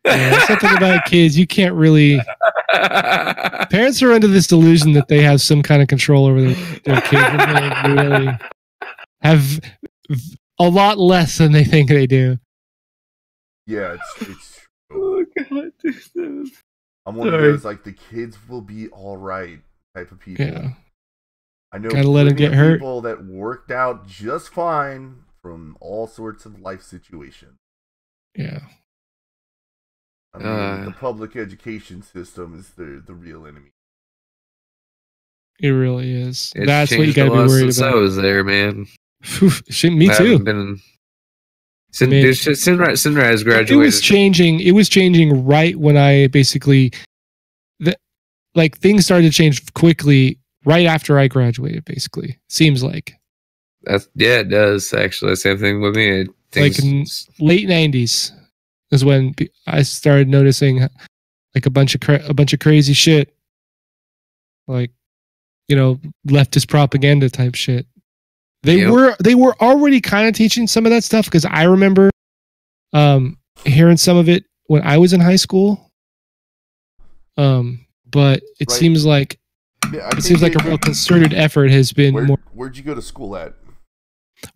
Yeah, something about kids, you can't really. Parents are under this delusion that they have some kind of control over their kids, and they really have a lot less than they think they do. Yeah, it's oh god, dude. I'm one of those, like, the kids will be all right type of people. Yeah. I know gotta let them get hurt. People that worked out just fine from all sorts of life situations. Yeah. I mean, the public education system is the real enemy. It really is. That's what you gotta be worried about. I was there, man. Me too. Sinrise graduated. It was changing. It was changing right when I basically, things started to change quickly right after I graduated. Basically, seems like. It does actually. Same thing with me. Like in late '90s is when I started noticing like a bunch of crazy shit, like leftist propaganda type shit. They were already kind of teaching some of that stuff because I remember hearing some of it when I was in high school. But it seems like a real concerted effort has been more. Where'd you go to school at?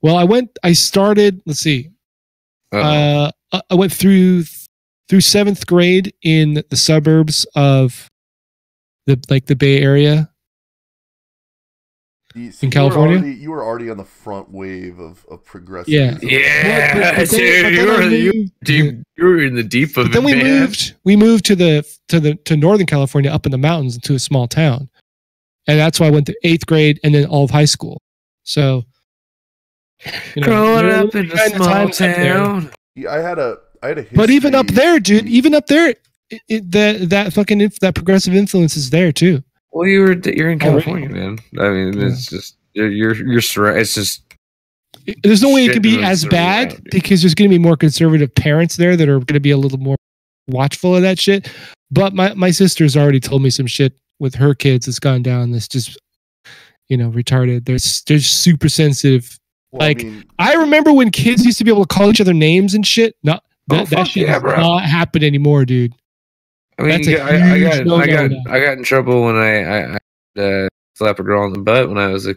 Well, I started, let's see. I went through 7th grade in the suburbs of the Bay Area. In California, you were already on the front wave of progressive. Yeah, you were in the deep of it. Then we moved to Northern California, up in the mountains, into a small town, and that's why I went to 8th grade and then all of high school. So, growing up in a small town. Yeah, I had a history. But even up there, dude, that progressive influence is there too. Well, you're in California, man. I mean, it's just you're it's just. There's no way it could be as bad because there's going to be more conservative parents there that are going to be a little more watchful of that shit. But my sister's already told me some shit with her kids that's gone down. That's just retarded. They're super sensitive. Well, I remember when kids used to be able to call each other names and shit. That shit does not happen anymore, dude. I mean, I got in trouble when I slapped a girl on the butt when I was in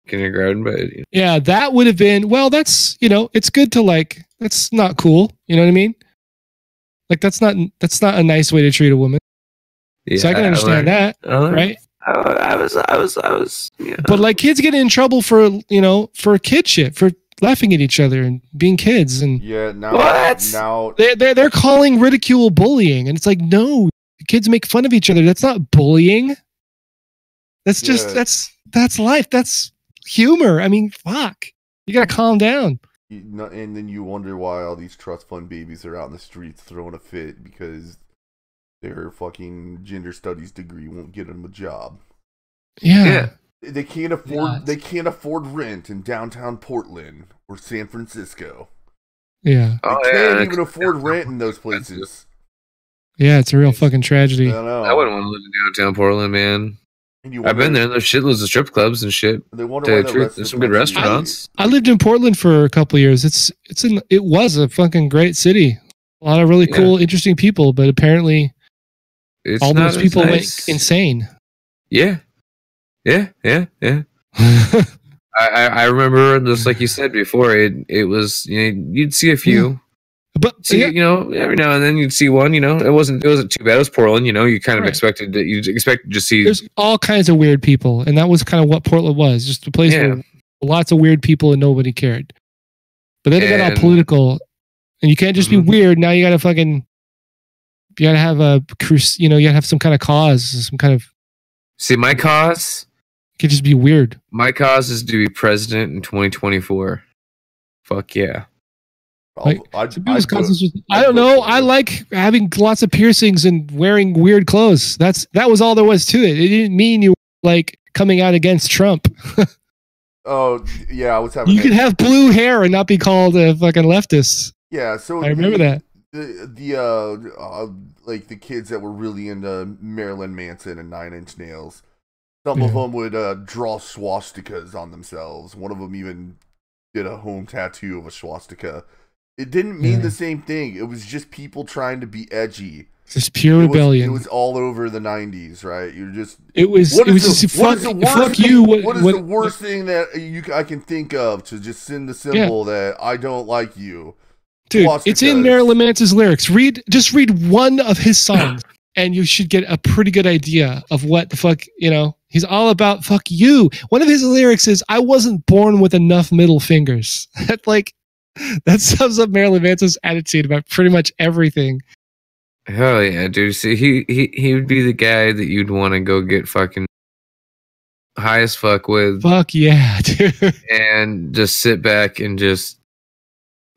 kindergarten. But yeah, that would have been that's it's good to that's not cool. You know what I mean? Like that's not a nice way to treat a woman. Yeah, so I can understand that, right? I was. Yeah. But kids get in trouble for kid shit, for laughing at each other and being kids, and now they're calling ridicule bullying, and it's like, no, kids make fun of each other. That's not bullying. That's just that's life. That's humor. I mean, fuck. You gotta calm down. And then you wonder why all these trust fund babies are out in the streets throwing a fit because their fucking gender studies degree won't get them a job. Yeah. They can't afford rent in downtown Portland or San Francisco. Yeah. They can't even afford rent in those places. Yeah, it's a real fucking tragedy. I wouldn't want to live in downtown Portland, man. I've been there. There's shitloads of strip clubs and shit. There's some good restaurants. I lived in Portland for a couple of years. It was a fucking great city. A lot of really cool, interesting people, but apparently all those people went insane. Yeah. Yeah. I remember, just like you said before, it was, you know, you'd see a few, but see, you know, every now and then you'd see one. You know, it wasn't too bad. It was Portland. You know, you kind of expected to see. There's all kinds of weird people, and that was kind of what Portland was, just a place where lots of weird people and nobody cared. But then it got all political, and you can't just be weird. Now you got to have a cruise. You know, you got to have some kind of cause, some kind of. See, my cause. Could just be weird. My cause is to be president in 2024. Fuck yeah. Like, I don't know. I like having lots of piercings and wearing weird clothes. That was all there was to it. It didn't mean you were like coming out against Trump. Oh yeah, I was having. You could have blue hair and not be called a fucking leftist. Yeah, so I remember that. Like the kids that were really into Marilyn Manson and Nine Inch Nails. Some of them would draw swastikas on themselves. One of them even did a home tattoo of a swastika. It didn't mean the same thing. It was just people trying to be edgy. Just pure rebellion. It was all over the 90s, right? You're just. It was. Fuck you. What is the worst thing that I can think of to just send the symbol that I don't like you? Dude, it's in Marilyn Manson's lyrics. Just read one of his songs, and you should get a pretty good idea of what the fuck, you know. He's all about fuck you. One of his lyrics is, "I wasn't born with enough middle fingers." That sums up Marilyn Manson's attitude about pretty much everything. Hell yeah, dude. See, he would be the guy that you'd want to go get fucking high as fuck with. Fuck yeah, dude. And just sit back and just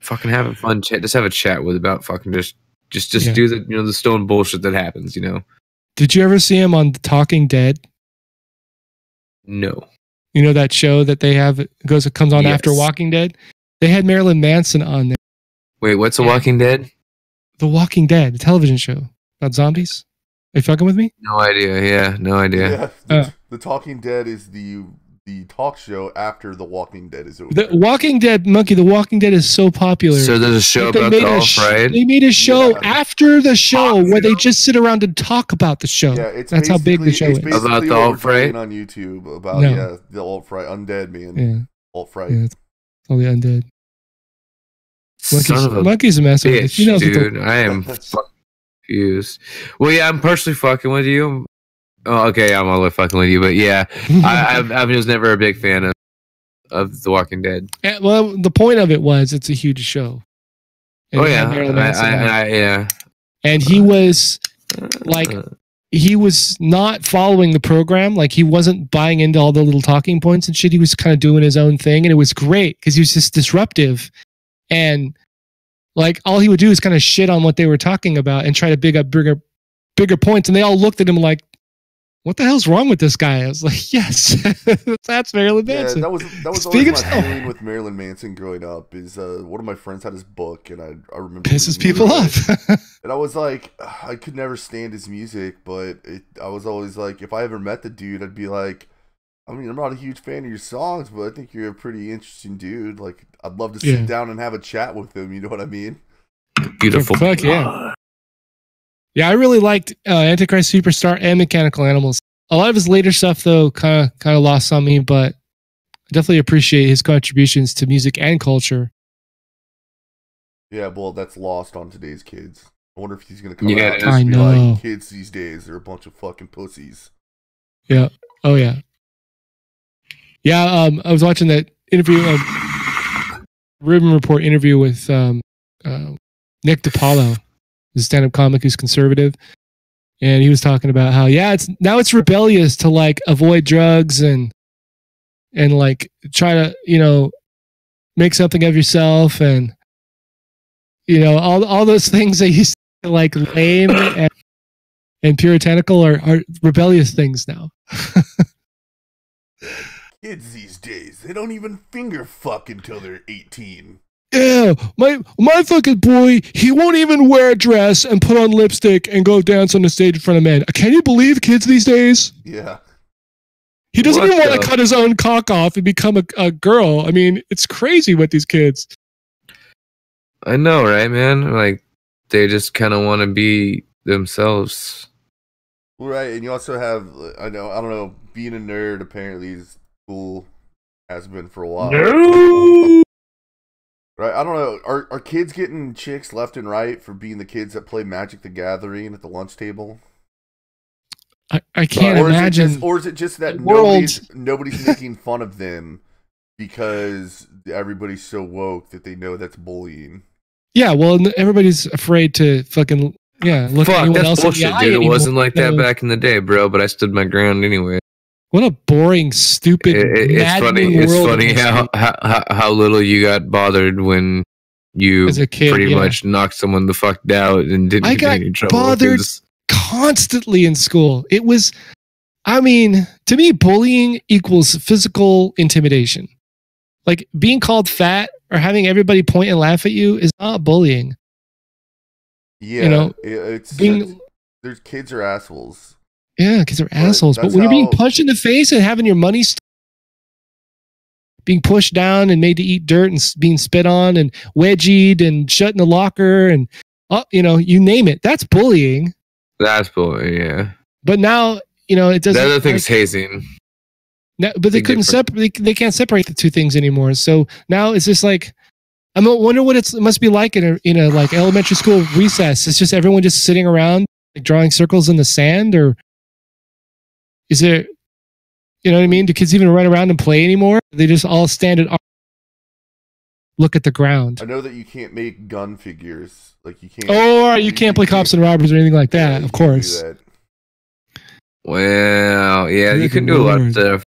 fucking have a fun chat. Just have a chat with about fucking just do the, you know, the stone bullshit that happens, you know. Did you ever see him on The Talking Dead? No. You know that show that they have comes on after Walking Dead? They had Marilyn Manson on there. Wait, what's The Walking Dead? The Walking Dead, a television show about zombies. Are you fucking with me? No idea. Yeah, no idea. Yeah, the Talking Dead is the talk show after The Walking Dead is over. The Walking Dead, Monkey, The Walking Dead is so popular. So there's a show about the alt-right? They made a show after the show where they just sit around and talk about the show. Yeah, that's how big the show is. About the alt-right? On YouTube about the alt-right, undead, man. Yeah. Alt-right. Yeah, it's all the undead. Monkey's a mess. Bitch, dude, I am confused. Well, yeah, I'm personally fucking with you. Oh, okay, I'm all fucking with you, but yeah, I was never a big fan of The Walking Dead. Well, the point of it was it's a huge show. And yeah. And he was like, he was not following the program. Like he wasn't buying into all the little talking points and shit. He was kind of doing his own thing, and it was great because he was just disruptive. And like all he would do is kind of shit on what they were talking about and try to big up bigger points. And they all looked at him like, what the hell's wrong with this guy? I was like, yes, that's Marilyn Manson. Yeah, that was always my feeling with Marilyn Manson growing up. Is one of my friends had his book, and I remember pisses people off. And I was like, I could never stand his music, but I was always like, if I ever met the dude, I'd be like, I mean, I'm not a huge fan of your songs, but I think you're a pretty interesting dude. Like, I'd love to sit down and have a chat with him. You know what I mean? Beautiful. Fuck yeah. Yeah, I really liked Antichrist Superstar and Mechanical Animals. A lot of his later stuff, though, kind of lost on me, but I definitely appreciate his contributions to music and culture. Yeah, well, that's lost on today's kids. I wonder if he's going to come out I and be know. like, kids these days, they're a bunch of fucking pussies. Yeah. Oh, yeah. Yeah, I was watching that interview, Ribbon Report interview with Nick DiPaolo, the stand-up comic who's conservative, and he was talking about how it's rebellious to like avoid drugs and like try to, you know, make something of yourself, and you know, all those things that used to like lame and puritanical are rebellious things now. Kids these days, they don't even finger fuck until they're 18. Yeah, my fucking boy, he won't even wear a dress and put on lipstick and go dance on the stage in front of men. Can you believe kids these days? Yeah. He doesn't even want to cut his own cock off and become a girl. I mean, it's crazy with these kids. I know, right, man? Like, they just kind of want to be themselves. Right, and you also have, I don't know, being a nerd apparently is cool. Has been for a while. No. Right? I don't know. Are kids getting chicks left and right for being the kids that play Magic the Gathering at the lunch table? I can't imagine. Or is it just that nobody's making fun of them because everybody's so woke that they know that's bullying? Yeah, well, everybody's afraid to fucking look at anyone else bullshit, in the eye dude. anymore. It wasn't like that back in the day, bro. But I stood my ground anyway. What a boring, stupid, it's funny. It's funny how little you got bothered when you as a kid, pretty much knocked someone the fuck out and didn't get any trouble. I got bothered constantly in school. It was, I mean, to me, bullying equals physical intimidation. Like being called fat or having everybody point and laugh at you is not bullying. Yeah, you know, there's kids are assholes. Yeah, kids are assholes. But when you're being punched in the face and having your money being pushed down and made to eat dirt and being spit on and wedgied and shut in the locker and you name it, that's bullying. That's bullying, yeah. But now, it doesn't. The other thing's hazing. No, but they couldn't separate. They can't separate the two things anymore. So now it's just like, I wonder what it must be like in a like elementary school recess. It's just everyone just sitting around like drawing circles in the sand, or is there, you know what I mean? Do kids even run around and play anymore? They just all stand and look at the ground. I know that you can't make gun figures. Like you can't. Or you can't play cops and robbers or anything like that. Of course. Well, yeah, you can do a lot of stuff.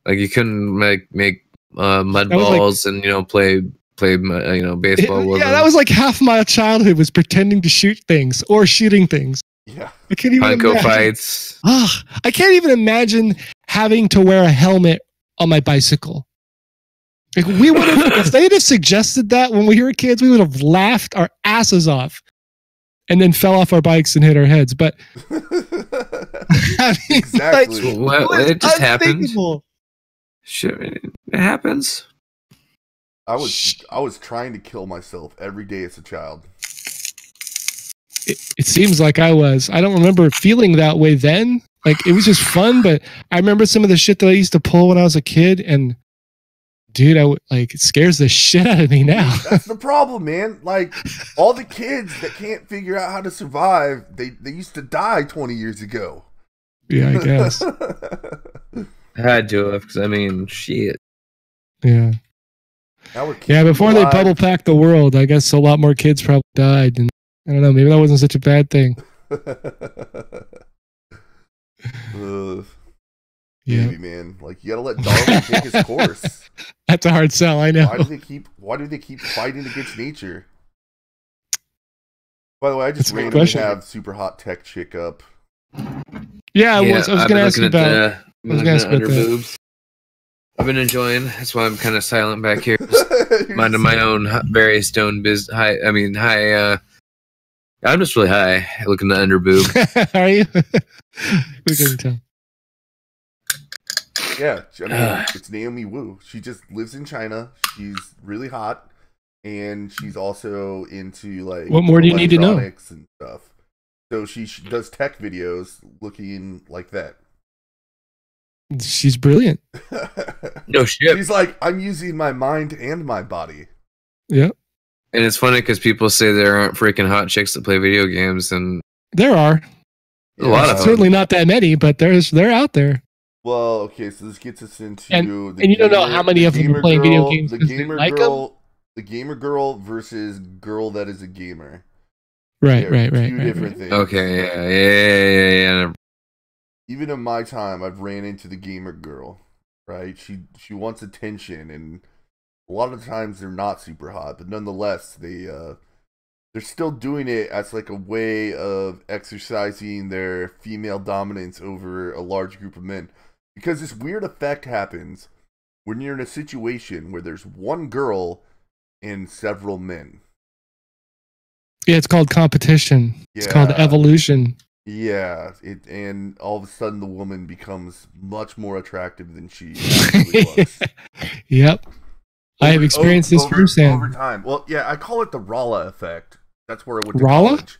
Like you couldn't make mud balls and play baseball with them. That was like half my childhood was pretending to shoot things or shooting things. Yeah, I can't even imagine. Fights. I can't even imagine having to wear a helmet on my bicycle. Like we would have, if they'd have suggested that when we were kids, we would have laughed our asses off, and then fell off our bikes and hit our heads. But I mean, exactly, it just happened. Sure, it happens. I was trying to kill myself every day as a child. It seems like I was. I don't remember feeling that way then. Like it was just fun, but I remember some of the shit that I used to pull when I was a kid, and dude, it scares the shit out of me now. That's the problem, man. Like all the kids that can't figure out how to survive, they used to die 20 years ago. Yeah, I guess. I had to have, because I mean, shit. Yeah. Yeah, before they bubble packed the world, I guess a lot more kids probably died, and I don't know, maybe that wasn't such a bad thing. Maybe, man. Like you gotta let Darwin take his course. That's a hard sell, I know. Why do they keep fighting against nature? By the way, I just randomly have super hot tech chick up. Yeah, I was gonna ask you about boobs. I've been enjoying. That's why I'm kind of silent back here, just minding my own very stone high. I'm just really high, looking at the under boob. Are you? We couldn't tell. Yeah, I mean, it's Naomi Wu. She just lives in China. She's really hot, and she's also into like what more do you need to know? And stuff. So she does tech videos looking like that. She's brilliant. No shit. She's like, I'm using my mind and my body. Yeah. And it's funny because people say there aren't freaking hot chicks that play video games, and there are a lot of them. Certainly not that many, but they're out there. Well, okay, so this gets us into and you don't know how many of them are playing video games. The gamer girl versus girl that is a gamer. Right. Two different things. Okay, yeah. Even in my time, I've ran into the gamer girl. Right? She wants attention, and a lot of times they're not super hot, but nonetheless, they're still doing it as like a way of exercising their female dominance over a large group of men. Because this weird effect happens when you're in a situation where there's one girl and several men. Yeah, it's called competition. Yeah. It's called evolution. Yeah, and all of a sudden the woman becomes much more attractive than she actually was. Yep. I have experienced this firsthand. Over time. Well, yeah, I call it the Rolla effect. That's where I went to Rolla? college.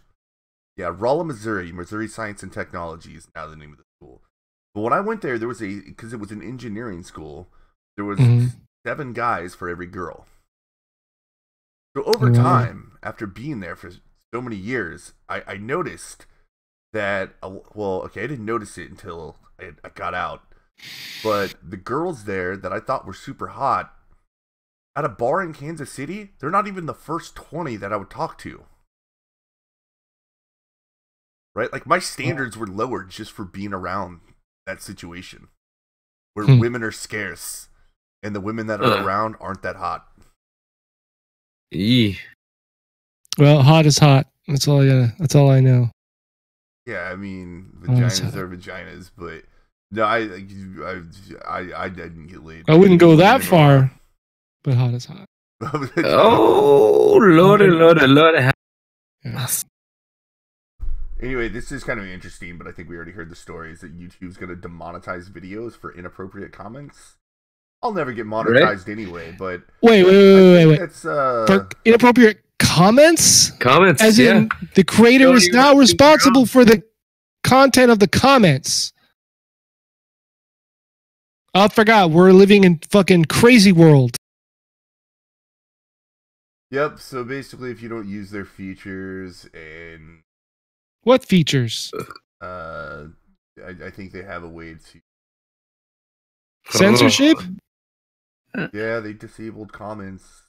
Yeah, Rolla, Missouri. Missouri Science and Technology is now the name of the school. But when I went there, there was because it was an engineering school, there was 7 guys for every girl. So over time, after being there for so many years, I noticed that, well, okay, I didn't notice it until I got out, but the girls there that I thought were super hot, at a bar in Kansas City, they're not even the first 20 that I would talk to. Right? Like, my standards were lowered just for being around that situation where women are scarce and the women that are around aren't that hot. Well, hot is hot. That's all I know. Yeah, I mean, vaginas are vaginas, but no, I didn't get laid. I wouldn't go that far, but hot is hot. Oh, Lord. Yes. Anyway, this is kind of interesting, but I think we already heard the stories that YouTube's going to demonetize videos for inappropriate comments. I'll never get monetized anyway, but wait. It's for inappropriate comments? Comments, as in the creator is now responsible for the content of the comments. I forgot we're living in fucking crazy world. Yep. So basically, if you don't use their features and what features? I think they have a way to censorship. Yeah, they disabled comments,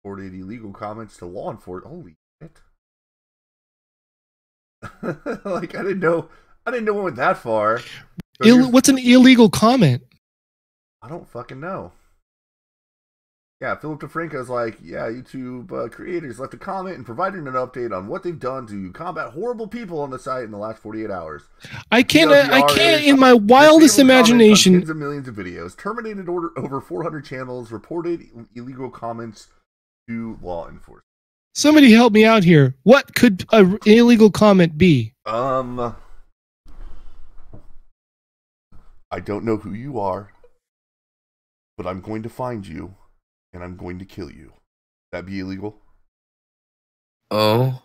reported illegal comments to law enforcement. Holy shit! Like I didn't know it went that far. So What's an illegal comment? I don't fucking know. Yeah, Philip DeFranco's like, yeah, YouTube creators left a comment and provided an update on what they've done to combat horrible people on the site in the last 48 hours. I can't in my wildest imagination. Tens of millions of videos, terminated over 400 channels, reported illegal comments to law enforcement. Somebody help me out here. What could an illegal comment be? I don't know who you are, but I'm going to find you. And I'm going to kill you. That be illegal? Oh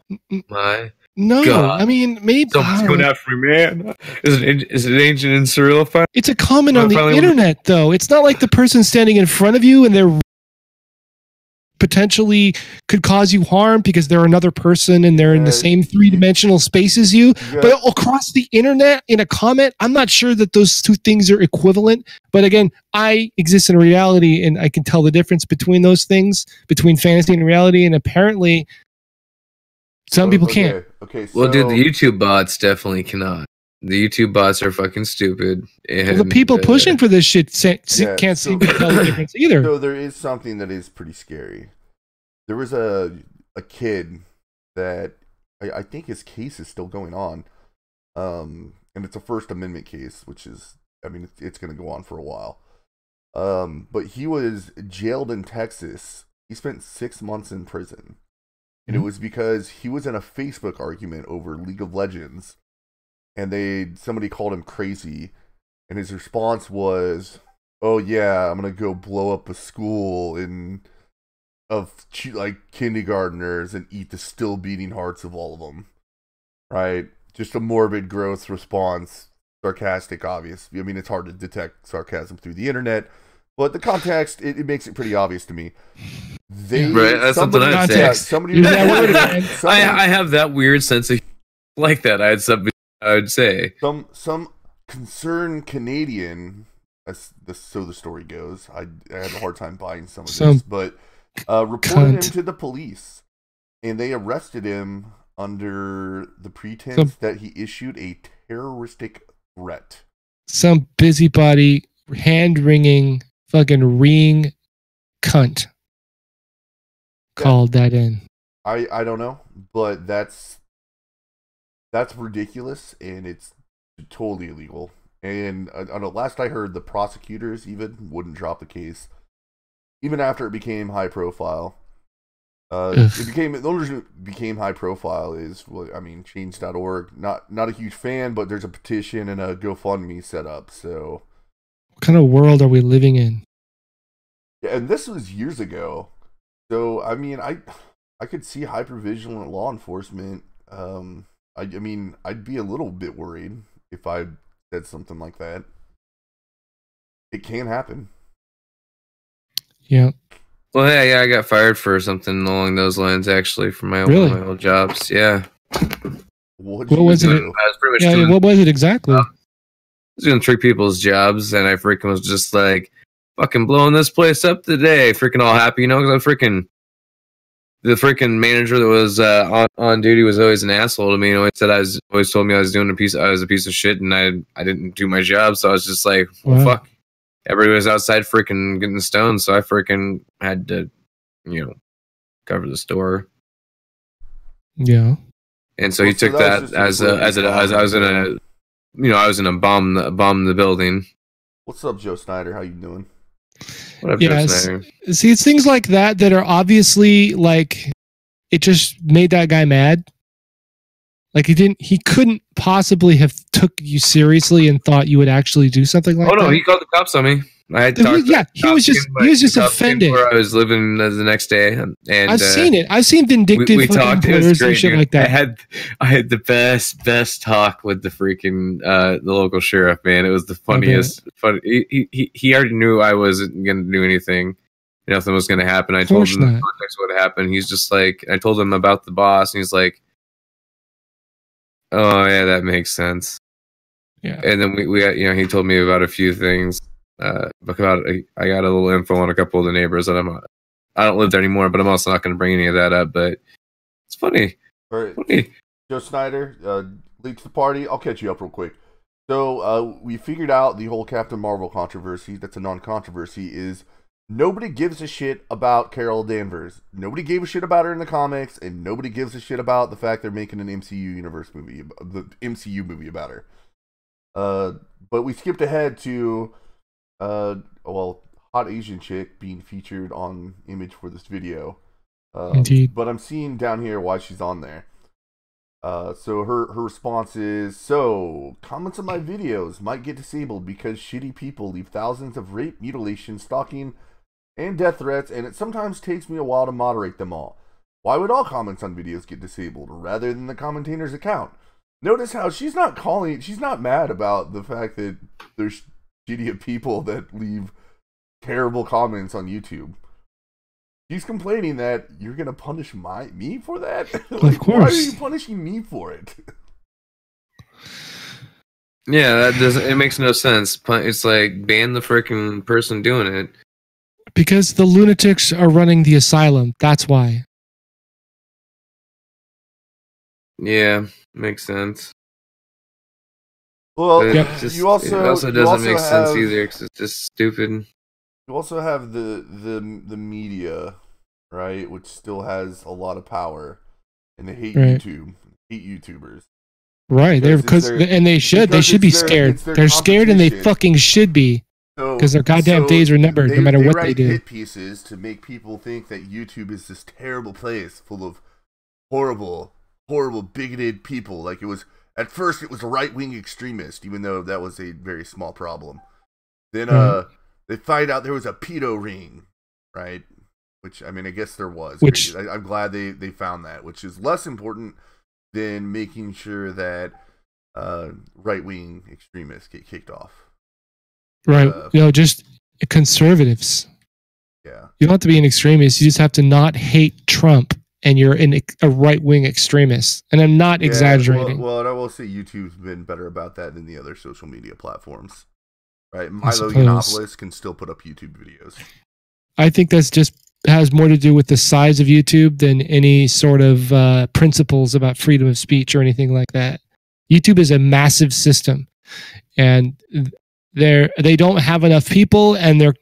my! No, God. I mean maybe. Someone's going after me, man. Is it ancient and surreal? It's a comment on the internet, though. It's not like the person standing in front of you and they're potentially could cause you harm because they're another person and they're in the same 3-dimensional space as you. Yeah. But across the internet in a comment, I'm not sure that those two things are equivalent. But again, I exist in reality and I can tell the difference between those things, between fantasy and reality. And apparently some people can't. Okay. So, well, dude, the YouTube bots definitely cannot. The YouTube bots are fucking stupid. And the people pushing for this shit can't seem to tell the difference either. So there is something that is pretty scary. There was a kid that I think his case is still going on. And it's a First Amendment case, which is, I mean, it's going to go on for a while. But he was jailed in Texas. He spent 6 months in prison. And it was because he was in a Facebook argument over League of Legends. And somebody called him crazy, and his response was, "Oh yeah, I'm gonna go blow up a school of like kindergartners and eat the still beating hearts of all of them." Right? Just a morbid, gross response, sarcastic, obvious. I mean, it's hard to detect sarcasm through the internet, but the context it makes it pretty obvious to me. Right? That's something I'd say. I have that weird sense of like that. I had something. I would say some concerned Canadian, so the story goes. I had a hard time buying some of this, but reported him to the police, and they arrested him under the pretense that he issued a terroristic threat. Some busybody, hand-wringing, fucking ring cunt called that in. I don't know, but that's ridiculous, and it's totally illegal. And I don't know, last I heard, the prosecutors even wouldn't drop the case, even after it became high profile. The only reason it became high profile is, well, I mean, change.org. Not a huge fan, but there's a petition and a GoFundMe set up. So, what kind of world are we living in? Yeah, and this was years ago. So, I mean, I could see hypervigilant law enforcement. I mean, I'd be a little bit worried if I said something like that. It can happen. Yeah. Well, yeah, I got fired for something along those lines, actually, from my my old jobs. Yeah. What was it? do? I was pretty much doing, what was it exactly? I was going to trick people's jobs, and I freaking was just like, fucking blowing this place up today. Freaking all happy, because the freaking manager that was on duty was always an asshole to me. And always told me I was a piece of shit, and I didn't do my job. So I was just like, well, fuck. Everybody was outside freaking getting stoned, so I freaking had to, cover the store. Yeah. And so he took that as I was gonna bomb the building. What's up, Joe Snyder? How you doing? What up, Joe Snyder? See, it's things like that are obviously like, it just made that guy mad. Like he couldn't possibly have took you seriously and thought you would actually do something like that. Oh no, he called the cops on me. I had talked. Yeah, he was just offended. Where I was living the next day, and I've seen it. I've seen vindictive we talked. It was great, and shit like that. I had the best talk with the freaking the local sheriff. Man, it was the funniest. He already knew I wasn't going to do anything. Nothing was going to happen. I told him the context what happened. He's just like, I told him about the boss, and he's like, "Oh yeah, that makes sense." Yeah. And then we he told me about a few things. I got a little info on a couple of the neighbors that I don't live there anymore, but I'm also not going to bring any of that up. But it's funny. All right, funny. Joe Snyder, late to the party. I'll catch you up real quick. So we figured out the whole Captain Marvel controversy. That's a non-controversy. Is nobody gives a shit about Carol Danvers. Nobody gave a shit about her in the comics, and nobody gives a shit about the fact they're making an MCU universe movie, the MCU movie about her. But we skipped ahead to. Hot Asian chick being featured on image for this video. Indeed. But I'm seeing down here why she's on there. So her response is, so, comments on my videos might get disabled because shitty people leave thousands of rape, mutilation, stalking, and death threats, and it sometimes takes me a while to moderate them all. Why would all comments on videos get disabled, rather than the commentator's account? Notice how she's not mad about the fact that there's shitty people that leave terrible comments on YouTube. She's complaining that you're gonna punish me for that. Like, of course. Why are you punishing me for it? Yeah, that doesn't. It makes no sense. It's like ban the freaking person doing it. Because the lunatics are running the asylum. That's why. Yeah, makes sense. Well, Yep. It also doesn't make sense either because it's just stupid. You also have the media, right, which still has a lot of power, and they hate YouTube, hate YouTubers. Right, they should be scared. They're scared, and they fucking should be, because their goddamn days are numbered, no matter what they do. They write hit pieces to make people think that YouTube is this terrible place full of horrible, bigoted people. Like at first it was a right-wing extremist, even though that was a very small problem. Then they find out there was a pedo ring, right? Which, I mean, I guess there was. I'm glad they found that, which is less important than making sure that right-wing extremists get kicked off. Right. Just conservatives. Yeah. You don't have to be an extremist. You just have to not hate Trump, and you're a right-wing extremist. And I'm not exaggerating. Well, and I will say YouTube's been better about that than the other social media platforms. Right? Milo Yiannopoulos can still put up YouTube videos. I think that's just has more to do with the size of YouTube than any sort of principles about freedom of speech or anything like that. YouTube is a massive system, and they don't have enough people, and their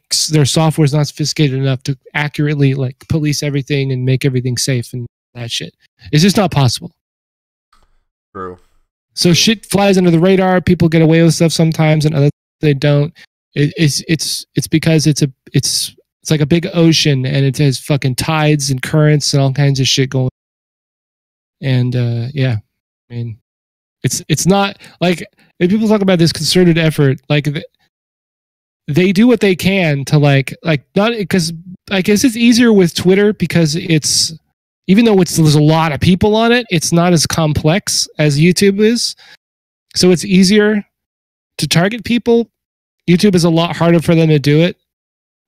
software is not sophisticated enough to accurately police everything and make everything safe and that shit. It's just not possible. True. So shit flies under the radar. People get away with stuff sometimes, and others they don't. It's because it's like a big ocean, and it has fucking tides and currents and all kinds of shit going. And I mean, it's not like if people talk about this concerted effort, like they do what they can to like not because I guess it's easier with Twitter because it's even though there's a lot of people on it, it's not as complex as YouTube is, so it's easier to target people, YouTube is a lot harder for them to do it.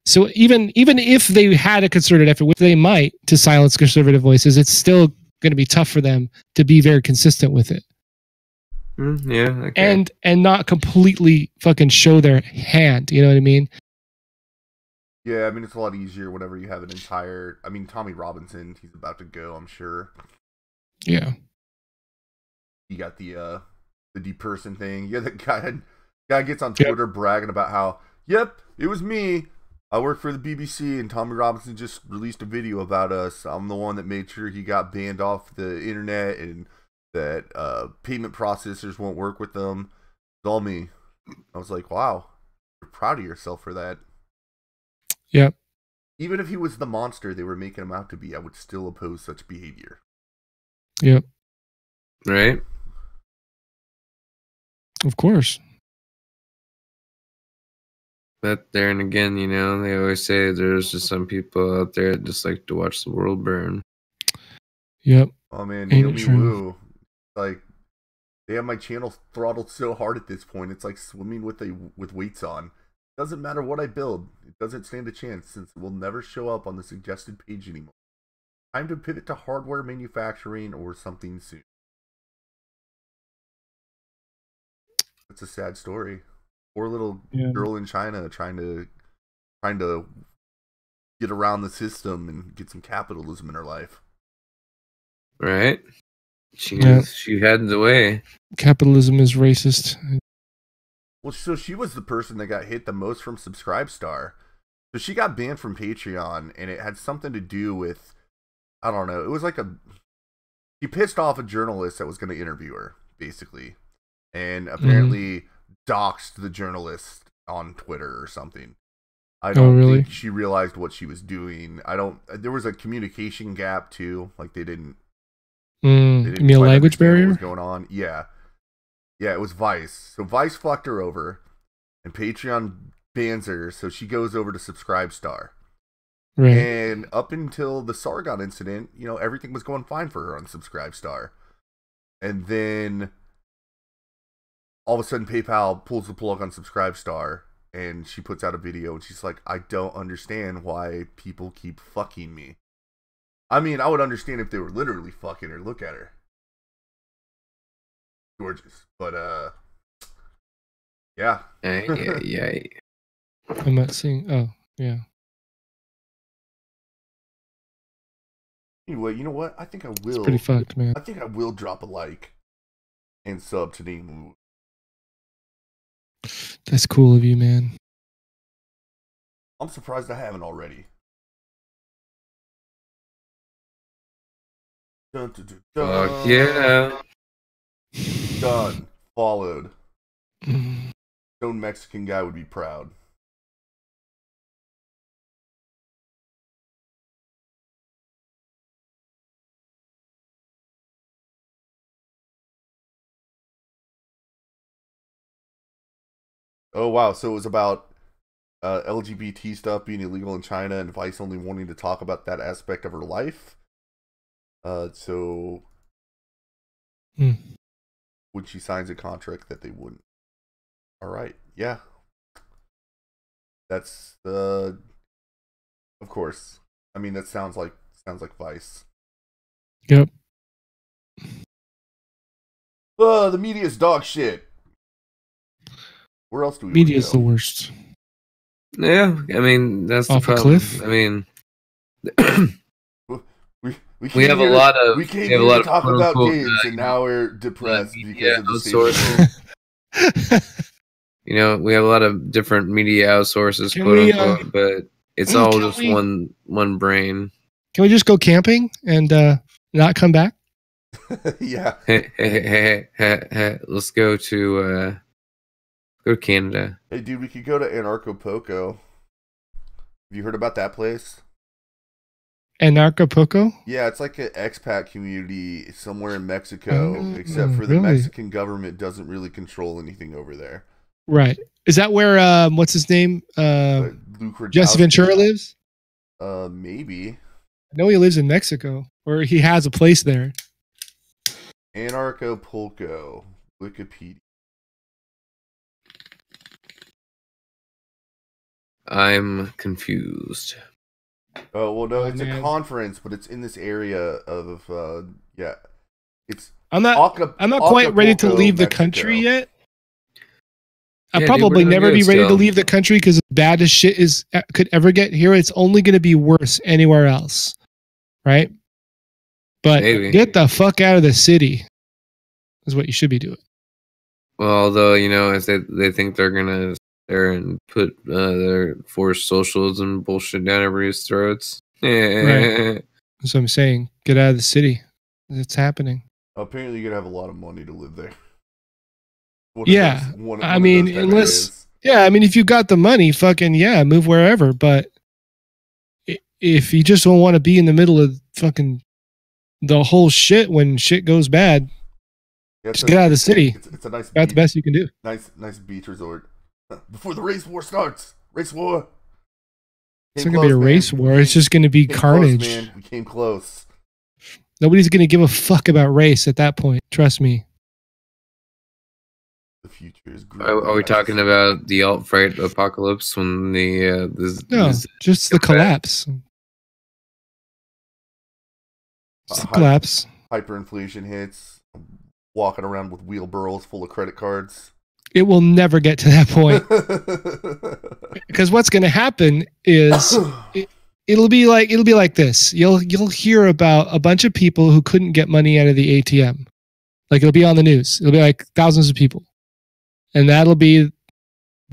So even if they had a concerted effort, which they might, to silence conservative voices, it's still going to be tough for them to be very consistent with it. Yeah, okay. And not completely fucking show their hand. You know what I mean? Yeah, I mean, it's a lot easier whenever you have an entire... I mean, Tommy Robinson, he's about to go, I'm sure. Yeah. You got the deperson thing. Yeah, the guy gets on Twitter bragging about how, yep, it was me. I work for the BBC, and Tommy Robinson just released a video about us. I'm the one that made sure he got banned off the internet and that payment processors won't work with them. It's all me. I was like, wow, you're proud of yourself for that. Yep. Even if he was the monster they were making him out to be, I would still oppose such behavior. Yep. Right? Of course. But there and again, you know, they always say there's just some people out there that just like to watch the world burn. Yep. Oh man, Naomi Wu. Like, they have my channel throttled so hard at this point, it's like swimming with weights on. Doesn't matter what I build, it doesn't stand a chance since it will never show up on the suggested page anymore. Time to pivot to hardware manufacturing or something soon. It's a sad story. Poor little girl in China trying to get around the system and get some capitalism in her life. Right? She had the way. Capitalism is racist. Well, so she was the person that got hit the most from Subscribestar. So she got banned from Patreon, and it had something to do with, I don't know, it was like she pissed off a journalist that was going to interview her, basically. And apparently doxed the journalist on Twitter or something. I don't think she realized what she was doing. There was a communication gap too. Like they didn't you mean a language barrier? What was going on? Yeah. Yeah, it was Vice. So Vice fucked her over, and Patreon bans her, so she goes over to Subscribestar. Right. And up until the Sargon incident, you know, everything was going fine for her on Subscribestar. And then all of a sudden PayPal pulls the plug on Subscribestar, and she puts out a video, and she's like, I don't understand why people keep fucking me. I mean, I would understand if they were literally fucking her. Look at her. Gorgeous. But, yeah. Yeah. I'm not seeing. Oh, yeah. Anyway, you know what? I think I will. It's pretty fucked, man. I think I will drop a like and sub to Name. That's cool of you, man. I'm surprised I haven't already. Dun, dun, dun, dun. Fuck yeah. Done. Followed. Stone Mexican guy would be proud. Oh wow, so it was about LGBT stuff being illegal in China and Vice only wanting to talk about that aspect of her life. So when she signs a contract that they wouldn't. All right, yeah. That's of course. I mean, that sounds like Vice. Yep. The media's dog shit. Where else do we? Media's the worst. Yeah, I mean that's Off the a problem. cliff? I mean, we have a lot of we came here to talk about games, and now we're depressed because of the outsourcing. You know, we have a lot of different media outsources, quote unquote, but it's all just one brain. Can we just go camping and not come back? Yeah. Hey, let's go to Canada. Hey, dude, we could go to Anarchapulco. Have you heard about that place? Anarchapulco? Yeah, it's like an expat community somewhere in Mexico, except for the Mexican government doesn't really control anything over there. Right. Is that where, what's his name? Jesse Ventura lives? Maybe. I know he lives in Mexico, or he has a place there. Anarchapulco. Wikipedia. I'm confused. Oh well, no, it's a conference, but it's in this area of yeah. It's I'm not quite ready to leave the country yet. I'll probably never be ready to leave the country because as bad as shit could ever get here, it's only going to be worse anywhere else, right? But get the fuck out of the city is what you should be doing. Well, although if they think they're gonna there and put their forced socialism bullshit down everybody's throats. Right. That's what I'm saying. Get out of the city. It's happening. Apparently, you're gonna have a lot of money to live there. I mean, if you got the money, fucking move wherever. But if you just don't want to be in the middle of fucking the whole shit when shit goes bad, just get out of the city. It's a nice. That's the best you can do. Nice beach resort. Before the race war starts, race war. It's not gonna be a race war. It's just gonna be carnage. Close, man. We came close. Nobody's gonna give a fuck about race at that point. Trust me. The future is great. Are we talking about the alt-right apocalypse when just the collapse? It's the collapse. Hyperinflation hits. Walking around with wheelbarrows full of credit cards. It will never get to that point. Because what's going to happen is it'll be like this. You'll hear about a bunch of people who couldn't get money out of the ATM. Like it'll be on the news. It'll be like thousands of people. And that'll be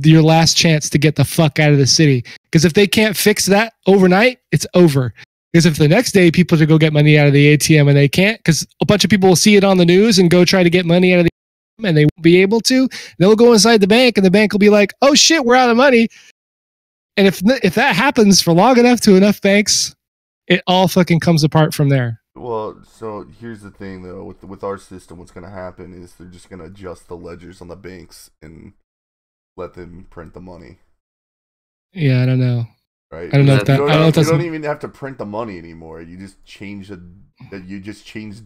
your last chance to get the fuck out of the city. Because if they can't fix that overnight, it's over. Because if the next day people to go get money out of the ATM and they can't, because a bunch of people will see it on the news and go try to get money out of the ATM and they won't be able to, they'll go inside the bank and the bank will be like, oh shit, we're out of money. And if that happens for long enough to enough banks, it all fucking comes apart from there. Well, so here's the thing though, with our system, what's going to happen is they're just going to adjust the ledgers on the banks and let them print the money. Yeah, I don't know. Right? I don't know if that. You don't even have to print the money anymore. You just change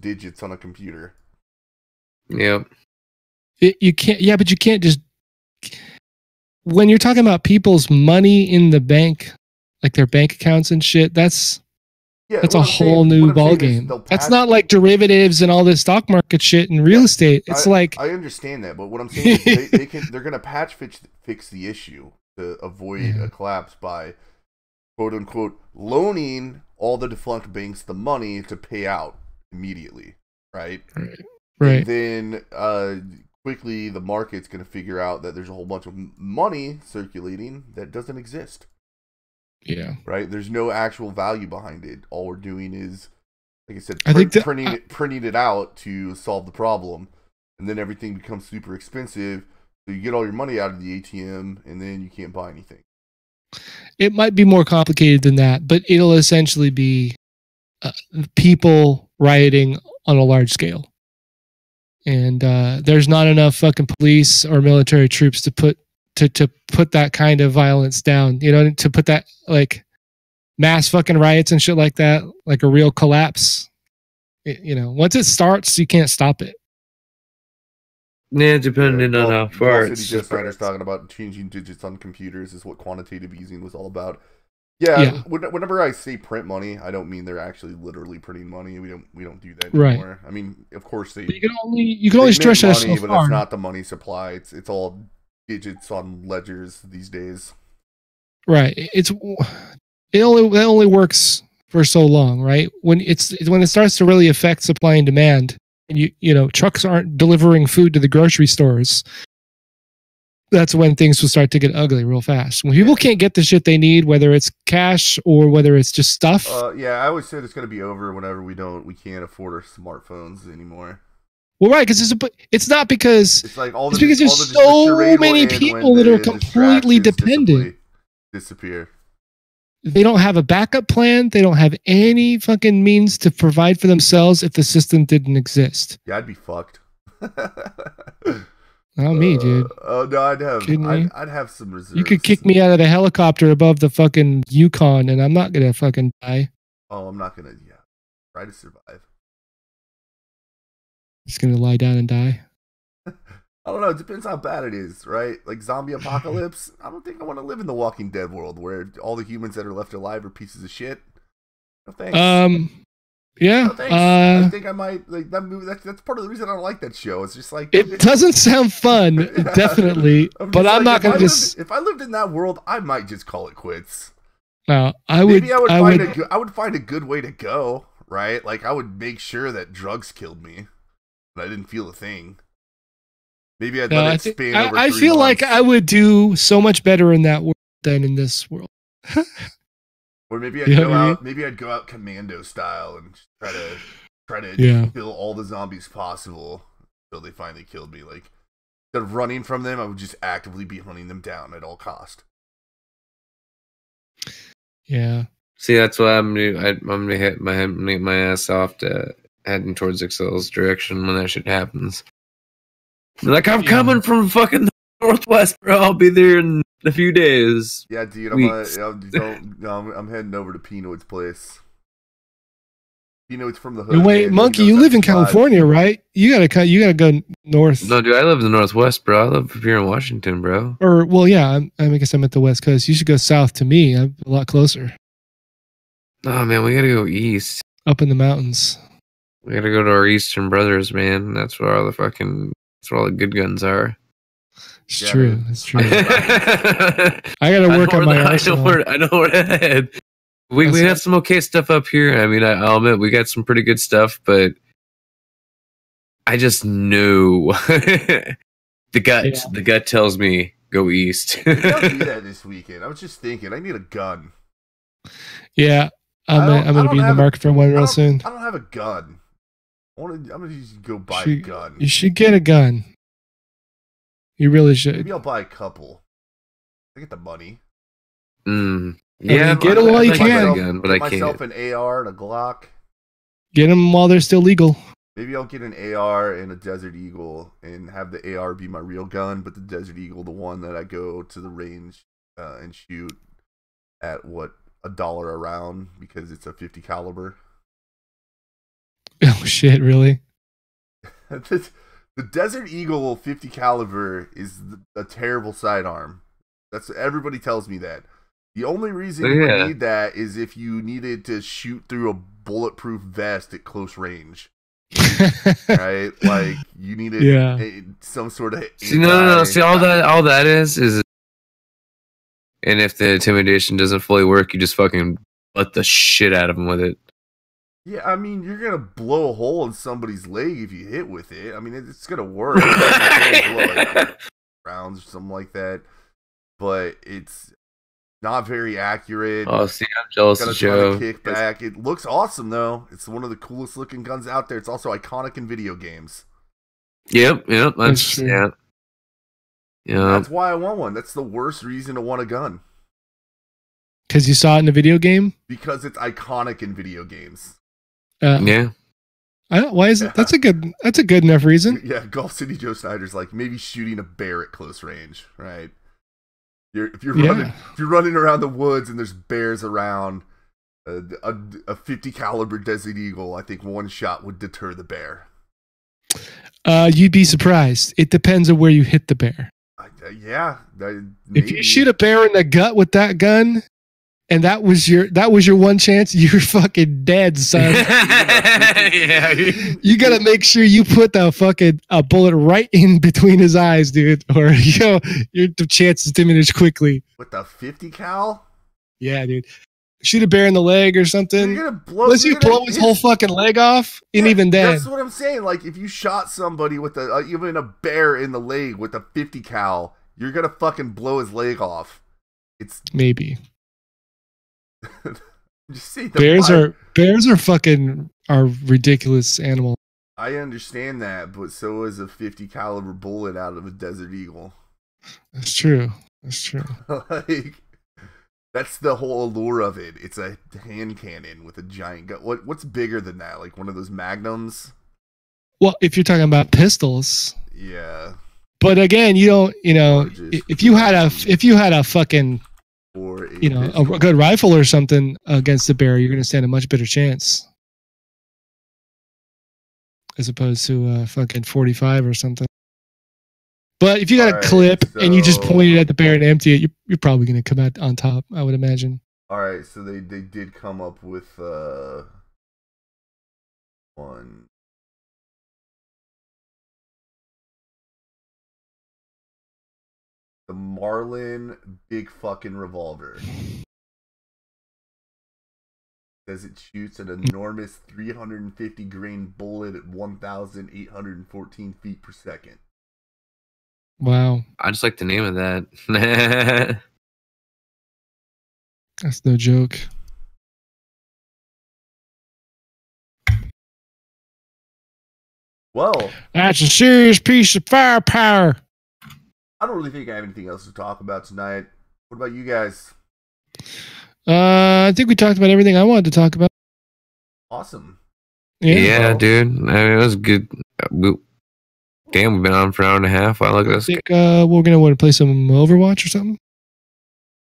digits on a computer. Yep. You can't. Yeah, but you can't just. When you're talking about people's money in the bank, like their bank accounts and shit, that's a whole new ballgame. That's not like derivatives and all this stock market shit and real estate. It's like I understand that, but what I'm saying is they're gonna patch fix the issue to avoid a collapse by quote unquote loaning all the defunct banks the money to pay out immediately, right? Right. And then quickly the market's gonna figure out that there's a whole bunch of money circulating that doesn't exist. Yeah. Right? There's no actual value behind it. All we're doing is, like I said, printing it out to solve the problem. And then everything becomes super expensive. So you get all your money out of the ATM and then you can't buy anything. It might be more complicated than that, but it'll essentially be people rioting on a large scale. And there's not enough fucking police or military troops to put that kind of violence down, to put that like mass fucking riots and shit like that, like a real collapse. Once it starts, you can't stop it. Yeah, depending on how far it's just talking about changing digits on computers is what quantitative easing was all about. Yeah. Whenever I say print money, I don't mean they're actually literally printing money. We don't do that anymore. Right. I mean, of course you can only stretch that so far. But that's not the money supply. It's all digits on ledgers these days. Right. It only works for so long, right? When it starts to really affect supply and demand, and trucks aren't delivering food to the grocery stores, that's when things will start to get ugly real fast. When people can't get the shit they need, whether it's cash or whether it's just stuff. I always said it's going to be over whenever we can't afford our smartphones anymore. Well, right, because it's not because it's like because there's so many people that are completely dependent. Disappear. They don't have a backup plan. They don't have any fucking means to provide for themselves if the system didn't exist. Yeah, I'd be fucked. Not me, dude. Oh no, I'd have some reserves. You could kick me out of the helicopter above the fucking Yukon, and I'm not gonna fucking die. Oh, I'm not gonna. Yeah, try to survive. Just gonna lie down and die. I don't know. It depends how bad it is, right? Like zombie apocalypse. I don't think I want to live in the Walking Dead world where all the humans that are left alive are pieces of shit. No thanks. Yeah. No thanks. I think I might like that movie. That's part of the reason I don't like that show. It's just like it doesn't sound fun, definitely. But I'm not gonna just. If I lived in that world, I might just call it quits. No, I would. Maybe I would find a good way to go. Right? Like I would make sure that drugs killed me, but I didn't feel a thing. Maybe I'd let it span over 3 I feel months. like I would do so much better in that world than in this world. Or maybe I'd go out. Maybe I'd go out commando style and just try to kill all the zombies possible until they finally killed me. Like instead of running from them, I would just actively be hunting them down at all cost. Yeah. See, that's what I'm gonna hit my ass off to heading towards Excel's direction when that shit happens. Like I'm coming from fucking the Northwest, bro. I'll be there in a few days. Yeah, dude. I'm heading over to Pinoid's place. Pinoid's from the hood. Wait, Monkey, you live in California, right? You gotta go north. No, dude, I live in the Northwest, bro. I live up here in Washington, bro. Or well, yeah. I guess I'm at the West Coast. You should go south to me. I'm a lot closer. Oh man, we gotta go east. Up in the mountains. We gotta go to our Eastern brothers, man. That's where all the good guns are. It's true. It's true. I gotta work on my arsenal. I know where to head. We have some okay stuff up here. I mean, I'll admit we got some pretty good stuff, but I just know the gut tells me go east. Maybe I'll do that this weekend. I was just thinking, I need a gun. Yeah, I'm gonna be in the market for one real soon. I don't have a gun. I'm gonna just go buy a gun. You should get a gun. You really should. Maybe I'll buy a couple. I get the money. Yeah, get them while you can. Gun, but I can't. Myself an AR and a Glock. Get them while they're still legal. Maybe I'll get an AR and a Desert Eagle and have the AR be my real gun, but the Desert Eagle the one that I go to the range and shoot at $1 a round because it's a 50 caliber. Oh shit! Really? The Desert Eagle 50 caliber is a terrible sidearm. Everybody tells me that. The only reason you would need that is if you needed to shoot through a bulletproof vest at close range. Right? Like you needed some sort of no. See all that is and if the intimidation doesn't fully work, you just fucking butt the shit out of them with it. Yeah, I mean, you're going to blow a hole in somebody's leg if you hit with it. I mean, it's going to work. Rounds or something like that. But it's not very accurate. Oh, see, I'm jealous of Joe. Kick back. It looks awesome, though. It's one of the coolest looking guns out there. It's also iconic in video games. Yep. That's true. Yeah. That's why I want one. That's the worst reason to want a gun. Because you saw it in a video game? Because it's iconic in video games. Yeah. Why is it? That's a good enough reason. Yeah, Golf City Joe Snyder's like maybe shooting a bear at close range, right? If you're running around the woods and there's bears around, a 50 caliber Desert Eagle, I think one shot would deter the bear. You'd be surprised. It depends on where you hit the bear. If you shoot a bear in the gut with that gun, and that was your one chance, you're fucking dead, son. Yeah. You gotta make sure you put a bullet right in between his eyes, dude, or your chances diminish quickly. With the 50 cal? Yeah, dude. Shoot a bear in the leg or something. Unless you blow his whole fucking leg off, and even then. That's what I'm saying. Like, if you shot somebody with even a bear in the leg with a 50 cal, you're gonna fucking blow his leg off. It's maybe. Just see bears are ridiculous animals. I understand that, but so is a 50 caliber bullet out of a Desert Eagle. That's true. Like, that's the whole allure of it. It's a hand cannon with a giant gun. What's bigger than that? Like one of those magnums? Well, if you're talking about pistols. Yeah. But again, if you had a fucking a good rifle or something against the bear, you're going to stand a much better chance as opposed to a fucking 45 or something. But if you got a clip and you just point it at the bear and empty it, you're probably going to come out on top, I would imagine. All right, so they did come up with one. The Marlin big fucking revolver. Says it shoots an enormous 350 grain bullet at 1,814 feet per second. Wow. I just like the name of that. That's no joke. Well, that's a serious piece of firepower. I don't really think I have anything else to talk about tonight. What about you guys? I think we talked about everything I wanted to talk about. Awesome. Yeah, dude. I mean, it was good. Damn, we've been on for an hour and a half. Wow, look at this. I think we're going to want to play some Overwatch or something.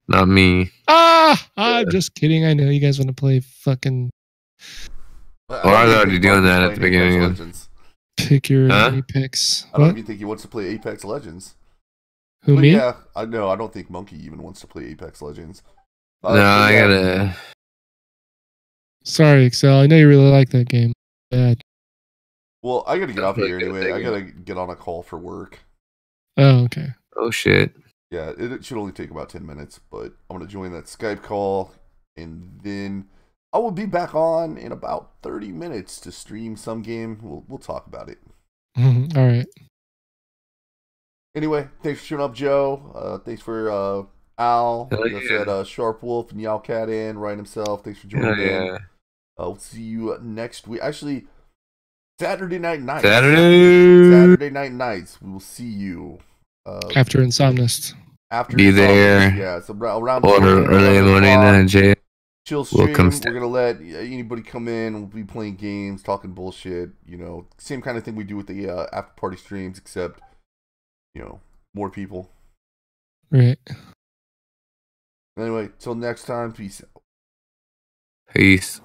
Not me. I'm just kidding. I know you guys want to play fucking... Well, I was already doing that at the beginning. Pick your Apex. I don't even think he wants to play Apex Legends. Who, me? Yeah, I don't think Monkey even wants to play Apex Legends. No, I gotta... Sorry, Excel. I know you really like that game. Bad. Well, I gotta get off here anyway. I gotta get on a call for work. Oh, okay. Oh, shit. Yeah, it should only take about 10 minutes, but I'm gonna join that Skype call, and then I will be back on in about 30 minutes to stream some game. We'll talk about it. All right. Anyway, thanks for showing up, Joe. Thanks for Al. You said Sharp Wolf and Yowcat and Ryan himself. Thanks for joining in. We'll see you next week. Actually, Saturday night nights. Saturday night nights. We will see you. After Insomnist. After be there. Yeah, so around early morning, Jay. Chill stream. We're gonna let anybody come in. We'll be playing games, talking bullshit. You know, same kind of thing we do with the after party streams, except more people. Right. Anyway, till next time. Peace out. Peace.